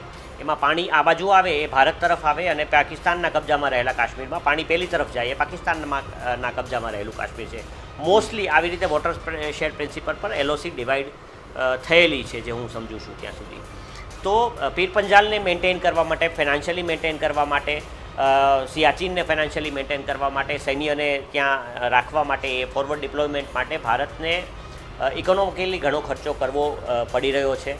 એમાં પાણી આ બાજુ આવે એ ભારત તરફ આવે અને પાકિસ્તાનના કબજામાં રહેલા કાશ્મીરમાં પાણી પેલી તરફ જાય એ પાકિસ્તાનના કબજામાં રહેલું કાશ્મીર છે. મોસ્ટલી આવી રીતે વોટરશેડ પ્રિન્સિપલ પર એલઓસી ડિવાઈડ થયેલી છે, જે હું સમજું છું ત્યાં સુધી. તો પીરપંજાલને મેન્ટેન કરવા માટે, ફાઇનાન્શિયલી મેન્ટેન કરવા માટે સિયાચીનને ફાઇનાન્શિયલી મેન્ટેન કરવા માટે, સૈન્યને ત્યાં રાખવા માટે, ફોરવર્ડ ડિપ્લોયમેન્ટ માટે ભારતને ઇકોનોમિકલી ઘણો ખર્ચો કરવો પડી રહ્યો છે.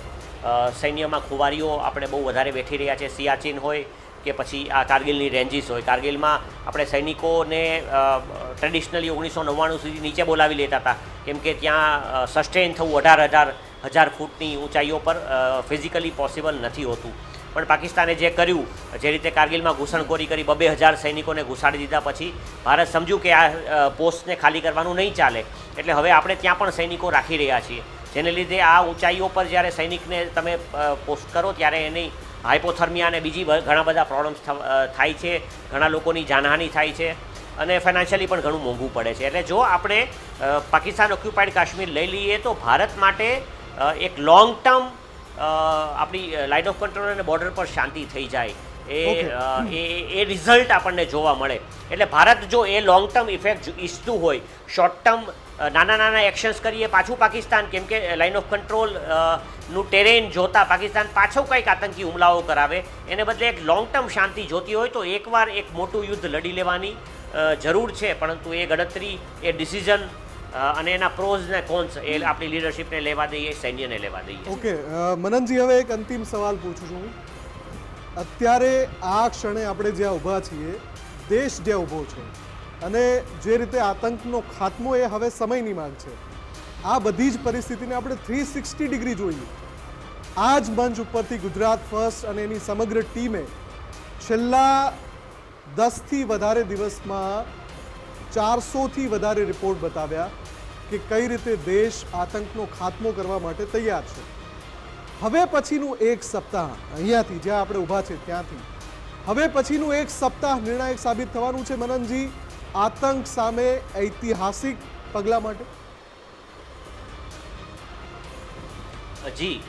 સૈન્યમાં ખુવારીઓ આપણે બહુ વધારે બેઠી રહ્યા છે. સિયાચીન હોય કે પછી આ કારગિલની રેન્જીસ હોય. કારગિલમાં આપણે સૈનિકોને ટ્રેડિશનલી 1999 સુધી નીચે બોલાવી લેતા હતા, કેમ કે ત્યાં સસ્ટેન થવું 18,000 ફૂટની ઊંચાઈઓ પર ફિઝિકલી પોસિબલ નથી હોતું. પણ પાકિસ્તાને જે કર્યું, જે રીતે કારગિલમાં ઘૂસણખોરી કરી 2,000 સૈનિકોને ઘુસાડી દીધા પછી ભારત સમજ્યું કે આ પોસ્ટને ખાલી કરવાનું નહીં ચાલે, એટલે હવે આપણે ત્યાં પણ સૈનિકો રાખી રહ્યા છીએ. જેને લીધે આ ઊંચાઈઓ પર જ્યારે સૈનિકને તમે પોસ્ટ કરો ત્યારે એની હાઇપોથર્મિયા અને બીજી ઘણા બધા પ્રોબ્લેમ્સ થાય છે, ઘણા લોકોની જાનહાનિ થાય છે અને ફાઇનાન્શિયલી પણ ઘણું મોંઘું પડે છે. એટલે જો આપણે પાકિસ્તાન ઓક્યુપાઈડ કાશ્મીર લઈ લઈએ તો ભારત માટે એક લોંગ ટર્મ આપણી લાઇન ઓફ કંટ્રોલ અને બોર્ડર પર શાંતિ થઈ જાય એ રિઝલ્ટ આપણને જોવા મળે. એટલે ભારત જો એ લોંગ ટર્મ ઇફેક્ટ ઈચ્છતું હોય, શોર્ટ ટર્મ નાના એક્શન્સ કરીએ પાછું પાકિસ્તાન, કેમ કે લાઇન ઓફ કંટ્રોલ નું ટેરેન જોતા પાકિસ્તાન પાછું કંઈક આતંકી હુમલાઓ કરાવે, એને બદલે એક લોંગ ટર્મ શાંતિ જોતી હોય તો એકવાર એક મોટું યુદ્ધ લડી લેવાની જરૂર છે. પરંતુ એ ગણતરી, એ ડિસિઝન અને એના પ્રોઝ ને કોન્સ એ આપણી લીડરશિપને લેવા દઈએ, સૈન્યને લેવા દઈએ. ઓકે મનનજી, હવે એક અંતિમ સવાલ પૂછું છું. અત્યારે આ ક્ષણે આપણે જ્યાં ઊભા છીએ, દેશ જ્યાં ઊભો છે અને જે રીતે આતંકનો ખાત્મો એ હવે સમયની માંગ છે, આ બધી જ પરિસ્થિતિને આપણે 360 ડિગ્રી જોઈએ. આ જ મંચ ઉપરથી ગુજરાત ફર્સ્ટ અને એની સમગ્ર ટીમે છેલ્લા 10થી વધારે દિવસમાં 400થી વધારે રિપોર્ટ બતાવ્યા કે કઈ રીતે દેશ આતંકનો ખાત્મો કરવા માટે તૈયાર છે. હવે પછીનું એક સપ્તાહ અહીંયાથી જ્યાં આપણે ઊભા છે ત્યાંથી હવે પછીનું એક સપ્તાહ નિર્ણાયક સાબિત થવાનું છે મનનજી, આતંક સામે ઐતિહાસિક પગલાં માટે. જી,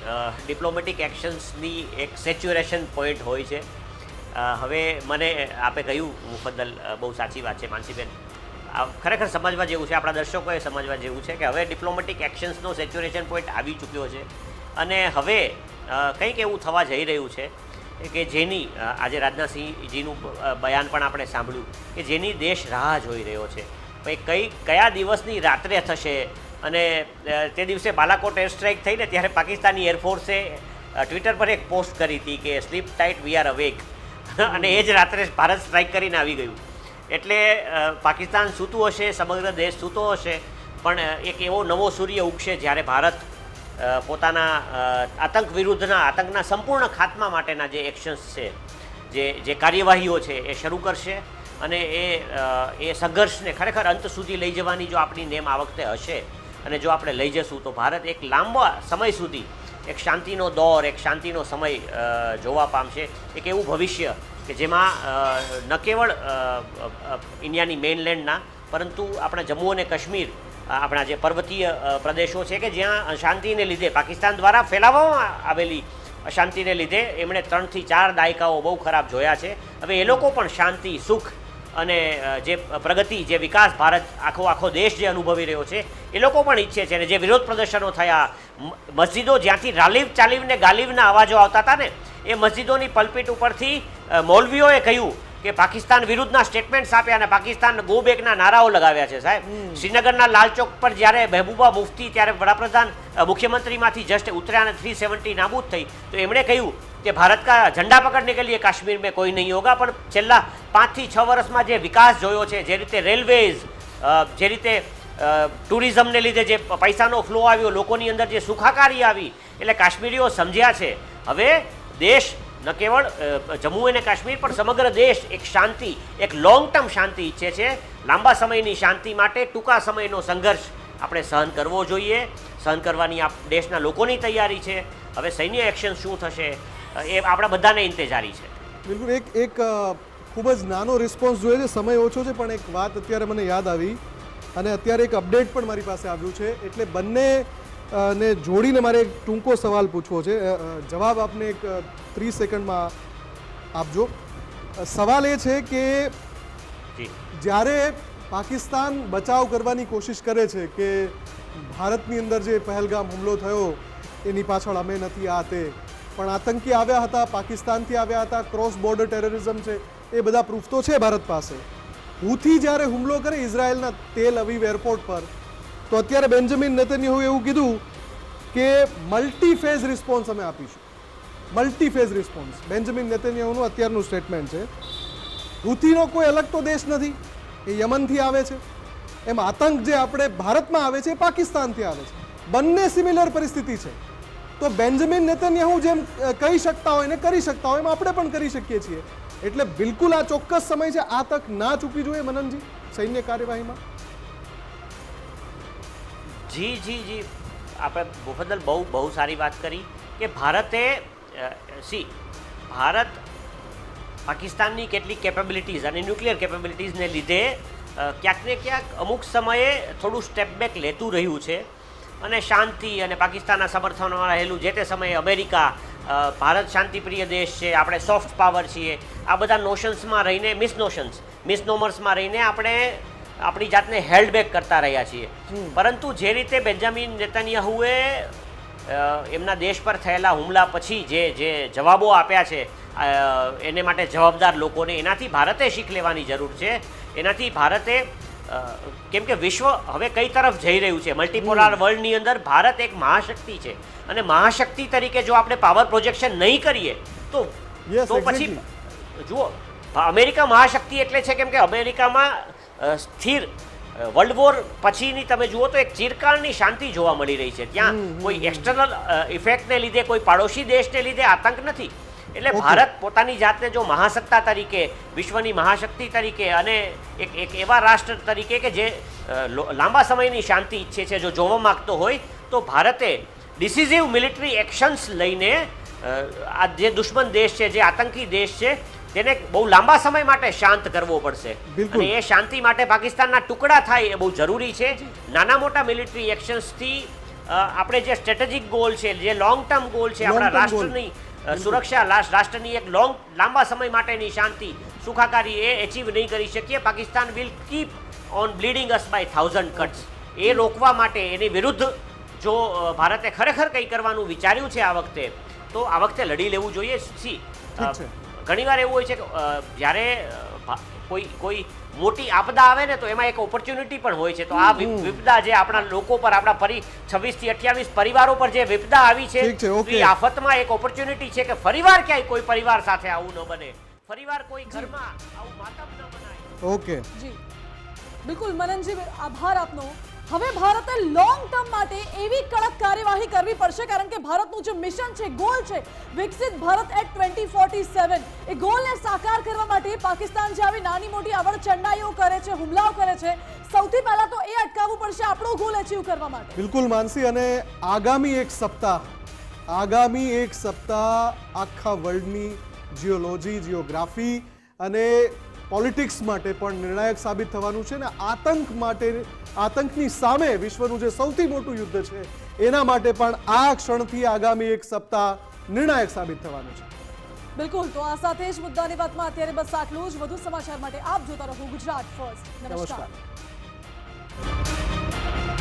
ડિપ્લોમેટિક એક્શન્સની એક સેચ્યુરેશન પોઈન્ટ હોય છે. હવે મને આપે કહ્યું મુફદ્દલ, બહુ સાચી વાત છે માનસીબેન, ખરેખર સમજવા જેવું છે, આપણા દર્શકોએ સમજવા જેવું છે કે હવે ડિપ્લોમેટિક એક્શન્સનો સેચ્યુરેશન પોઈન્ટ આવી ચૂક્યો છે અને હવે કંઈક એવું થવા જઈ રહ્યું છે કે જેની આજે રાજનાથસિંહજીનું બયાન પણ આપણે સાંભળ્યું કે જેની દેશ રાહ જોઈ રહ્યો છે. ભાઈ કયા દિવસની રાત્રે થશે, અને તે દિવસે બાલાકોટ એર સ્ટ્રાઇક થઈને ત્યારે પાકિસ્તાની એરફોર્સે ટ્વિટર પર એક પોસ્ટ કરી હતી કે sleep tight we are awake, અને એ જ રાત્રે ભારત સ્ટ્રાઇક કરીને આવી ગયું. એટલે પાકિસ્તાન સૂતું હશે, સમગ્ર દેશ સૂતો હશે, પણ એક એવો નવો સૂર્ય ઉગશે જ્યારે ભારત પોતાના આતંક વિરુદ્ધના, આતંકના સંપૂર્ણ ખાત્મા માટેના જે એક્શન્સ છે, જે કાર્યવાહીઓ છે એ શરૂ કરશે. અને એ સંઘર્ષને ખરેખર અંત સુધી લઈ જવાની જો આપણી નેમ આ વખતે હશે અને જો આપણે લઈ જશું તો ભારત એક લાંબા સમય સુધી એક શાંતિનો દોર, એક શાંતિનો સમય જોવા પામશે. એક એવું ભવિષ્ય કે જેમાં ન કેવળ ઇન્ડિયાની મેઇનલેન્ડના પરંતુ આપણા જમ્મુ અને કાશ્મીર, આપણા જે પર્વતીય પ્રદેશો છે કે જ્યાં અશાંતિને લીધે પાકિસ્તાન દ્વારા ફેલાવવામાં આવેલી અશાંતિને લીધે એમણે 3 થી 4 દાયકાઓ બહુ ખરાબ જોયા છે. હવે એ લોકો પણ શાંતિ, સુખ અને જે પ્રગતિ, જે વિકાસ ભારત આખો દેશ જે અનુભવી રહ્યો છે એ લોકો પણ ઈચ્છે છે. અને જે વિરોધ પ્રદર્શનો થયા, મસ્જિદો જ્યાંથી રાલીવ ચાલીવને ગાલિવના અવાજો આવતા હતા ને, એ મસ્જિદોની પલ્પિટ ઉપરથી મૌલવીઓએ કહ્યું કે પાકિસ્તાન વિરુદ્ધના સ્ટેટમેન્ટ્સ આપ્યા અને પાકિસ્તાન ગો બેકના નારાઓ લગાવ્યા છે. સાહેબ, શ્રીનગરના લાલ ચોક પર જ્યારે મહેબૂબા મુફ્તી ત્યારે વડાપ્રધાન મુખ્યમંત્રીમાંથી જસ્ટ ઉતર્યા અને 370 નાબૂદ થઈ તો એમણે કહ્યું कि भारत का झंडा पकड़ने के लिए कश्मीर में कोई नहीं होगा. પણ છેલ્લા 5 થી 6 વર્ષમાં જે વિકાસ જોયો છે, જે રીતે રેલવેઝ, જે રીતે ટુરિઝમને લીધે જે પૈસાનો ફ્લો આવ્યો, લોકોની અંદર જે સુખાકારી આવી, એટલે કાશ્મીરીઓ સમજ્યા છે હવે દેશ ન કેવળ જમ્મુ અને કાશ્મીર પણ સમગ્ર દેશ એક શાંતિ, એક લોંગ ટર્મ શાંતિ ઈચ્છે છે. લાંબા સમયની શાંતિ માટે ટૂંકા સમયનો સંઘર્ષ આપણે સહન કરવો જોઈએ. સહન કરવાની દેશના લોકોની તૈયારી છે. હવે સૈન્ય એક્શન શું થશે એ આપણા બધાને ઇંતજારી છે. બિલકુલ, એક ખૂબ જ નાનો રિસ્પોન્સ જોઈએ છે, સમય ઓછો છે, પણ એક વાત અત્યારે મને યાદ આવી અને અત્યારે એક અપડેટ પણ મારી પાસે આવ્યું છે, એટલે બંને ને જોડીને મારે એક ટૂંકો સવાલ પૂછવો છે. જવાબ આપને એક 30 સેકન્ડમાં આપજો. સવાલ એ છે કે જ્યારે પાકિસ્તાન બચાવ કરવાની કોશિશ કરે છે કે ભારતની અંદર જે પહેલગામ હુમલો થયો એની પાછળ અમે નથી, આ તે, પણ આતંકી આવ્યા હતા, પાકિસ્તાનથી આવ્યા હતા, ક્રોસ બોર્ડર ટેરરિઝમ છે, એ બધા પ્રૂફ તો છે ભારત પાસે. હુથી જ્યારે હુમલો કરે ઇઝરાયલના તેલ અવીવ એરપોર્ટ પર, તો અત્યારે બેન્જામિન નેતન્યાહુએ એવું કીધું કે મલ્ટી ફેઝ રિસ્પોન્સ અમે આપીશું. મલ્ટી ફેઝ રિસ્પોન્સ બેન્જામિન નેતન્યાહુનું અત્યારનું સ્ટેટમેન્ટ છે. હુથીનો કોઈ અલગ તો દેશ નથી, એ યમનથી આવે છે. એમ આતંક જે આપણે ભારતમાં આવે છે એ પાકિસ્તાનથી આવે છે. બંને સિમિલર પરિસ્થિતિ છે. તો બેન્જામિન નેતન્યાહુ જેમ કહી શકતા હોય ને કરી શકતા હોય એમ આપણે પણ કરી શકીએ છીએ. એટલે બિલકુલ આ ચોક્કસ સમય છે, આ તક ના ચૂકવી જોઈએ મનનજી સૈન્ય કાર્યવાહીમાં. જી જી જી, આપણે મુફદ્દલ બહુ સારી વાત કરી કે ભારતે ભારત પાકિસ્તાનની કેટલીક કેપેબિલિટીઝ અને ન્યુક્લિયર કેપેબિલિટીઝને લીધે ક્યાંક ને ક્યાંક અમુક સમયે થોડું સ્ટેપ બેક લેતું રહ્યું છે અને શાંતિ અને પાકિસ્તાનના સમર્થનમાં રહેલું જે તે સમયે અમેરિકા, ભારત શાંતિપ્રિય દેશ છે, આપણે સોફ્ટ પાવર છીએ, આ બધા નોશન્સમાં રહીને મિસનોમર્સમાં રહીને આપણે આપણી જાતને હેલ્ડ બેક કરતા રહ્યા છીએ. પરંતુ જે રીતે બેન્જામિન નેતન્યાહુએ એમના દેશ પર થયેલા હુમલા પછી જે જવાબો આપ્યા છે એને માટે જવાબદાર લોકોને, એનાથી ભારતે શીખ લેવાની જરૂર છે. એનાથી ભારતે, કેમ કે વિશ્વ હવે કઈ તરફ જઈ રહ્યું છે, મલ્ટીપોલાર વર્લ્ડની અંદર ભારત એક મહાશક્તિ છે અને મહાશક્તિ તરીકે જો આપણે પાવર પ્રોજેક્શન નહીં કરીએ તો પછી જુઓ, અમેરિકા મહાશક્તિ એટલે છે કેમ કે અમેરિકામાં સ્થિર વર્લ્ડ વોર પછીની તમે જુઓ તો એક ચિરકાળની શાંતિ જોવા મળી રહી છે. ત્યાં કોઈ એક્સટર્નલ ઇફેક્ટને લીધે, કોઈ પાડોશી દેશને લીધે આતંક નથી. એટલે ભારત પોતાની જાતને જો મહાસત્તા તરીકે, વિશ્વની મહાશક્તિ તરીકે અને એક એવા રાષ્ટ્ર તરીકે કે જે લાંબા સમયની શાંતિ ઈચ્છે છે, જો જોવા માગતો હોય તો ભારતે ડિસિઝિવ મિલિટરી એક્શન્સ લઈને આ જે દુશ્મન દેશ છે, જે આતંકી દેશ છે, તેને બહુ લાંબા સમય માટે શાંત કરવો પડશે. અને એ શાંતિ માટે પાકિસ્તાનના ટુકડા થાય એ બહુ જરૂરી છે. નાના મોટા મિલિટરી એક્શન્સથી આપણે જે સ્ટ્રેટેજિક ગોલ છે, જે લોંગ ટર્મ ગોલ છે, આપણા રાષ્ટ્રની સુરક્ષા, રાષ્ટ્રની એક લાંબા સમય માટેની શાંતિ, સુખાકારી, એ એચીવ નહીં કરી શકીએ. Pakistan will keep on bleeding us by 1000 cuts. એ રોકવા માટે, એની વિરુદ્ધ જો ભારતે ખરેખર કંઈ કરવાનું વિચાર્યું છે આ વખતે, તો આ વખતે લડી લેવું જોઈએ. ઘણીવાર એવું હોય છે કે જ્યારે કોઈ મોટી આપદા આવે ને તો એમાં એક ઓપોર્ચ્યુનિટી પણ હોય છે. તો આ વિપદા જે આપણા લોકો પર, આપણા 26 થી 28 પરિવારો પર જે વિપદા આવી છે, એ આફતમાં એક ઓપોર્ચ્યુનિટી છે કે ફરીવાર ક્યાંય કોઈ પરિવાર સાથે આવું ન બને, ફરીવાર કોઈ ઘરમાં આવું માતમ ન બનાય. ઓકે જી બિલકુલ મનનજી, આભાર આપનો. હવે ભારતે લોંગ ટર્મ માટે એવી કડક કાર્યવાહી કરવી પડશે, કારણ કે ભારતનું જે મિશન છે, ગોલ છે, વિકસિત ભારત એટ 2047, એ ગોલને સાકાર કરવા માટે પાકિસ્તાન જે આવી નાની મોટી અવળચંડાઈઓ કરે છે, હુમલાઓ કરે છે, સૌથી પહેલા તો એ અટકાવવું પડશે આપણો ગોલ અચીવ કરવા માટે. બિલકુલ માનસી, અને આગામી એક સપ્તાહ આખા વર્લ્ડની જીઓલોજી, જીઓગ્રાફી અને પોલિટિક્સ માટે પણ નિર્ણાયક સાબિત થવાનું છે. ને આતંકની સામે વિશ્વનું જે સૌથી મોટું યુદ્ધ છે એના માટે પણ આ ક્ષણથી આગામી એક સપ્તાહ નિર્ણાયક સાબિત થવાનું છે. બિલકુલ, તો આ સાથે જ મુદ્દાની વાતમાં અત્યારે બસ આટલું જ. વધુ સમાચાર માટે આપ જોતા રહો ગુજરાત ફર્સ્ટ. નમસ્કાર.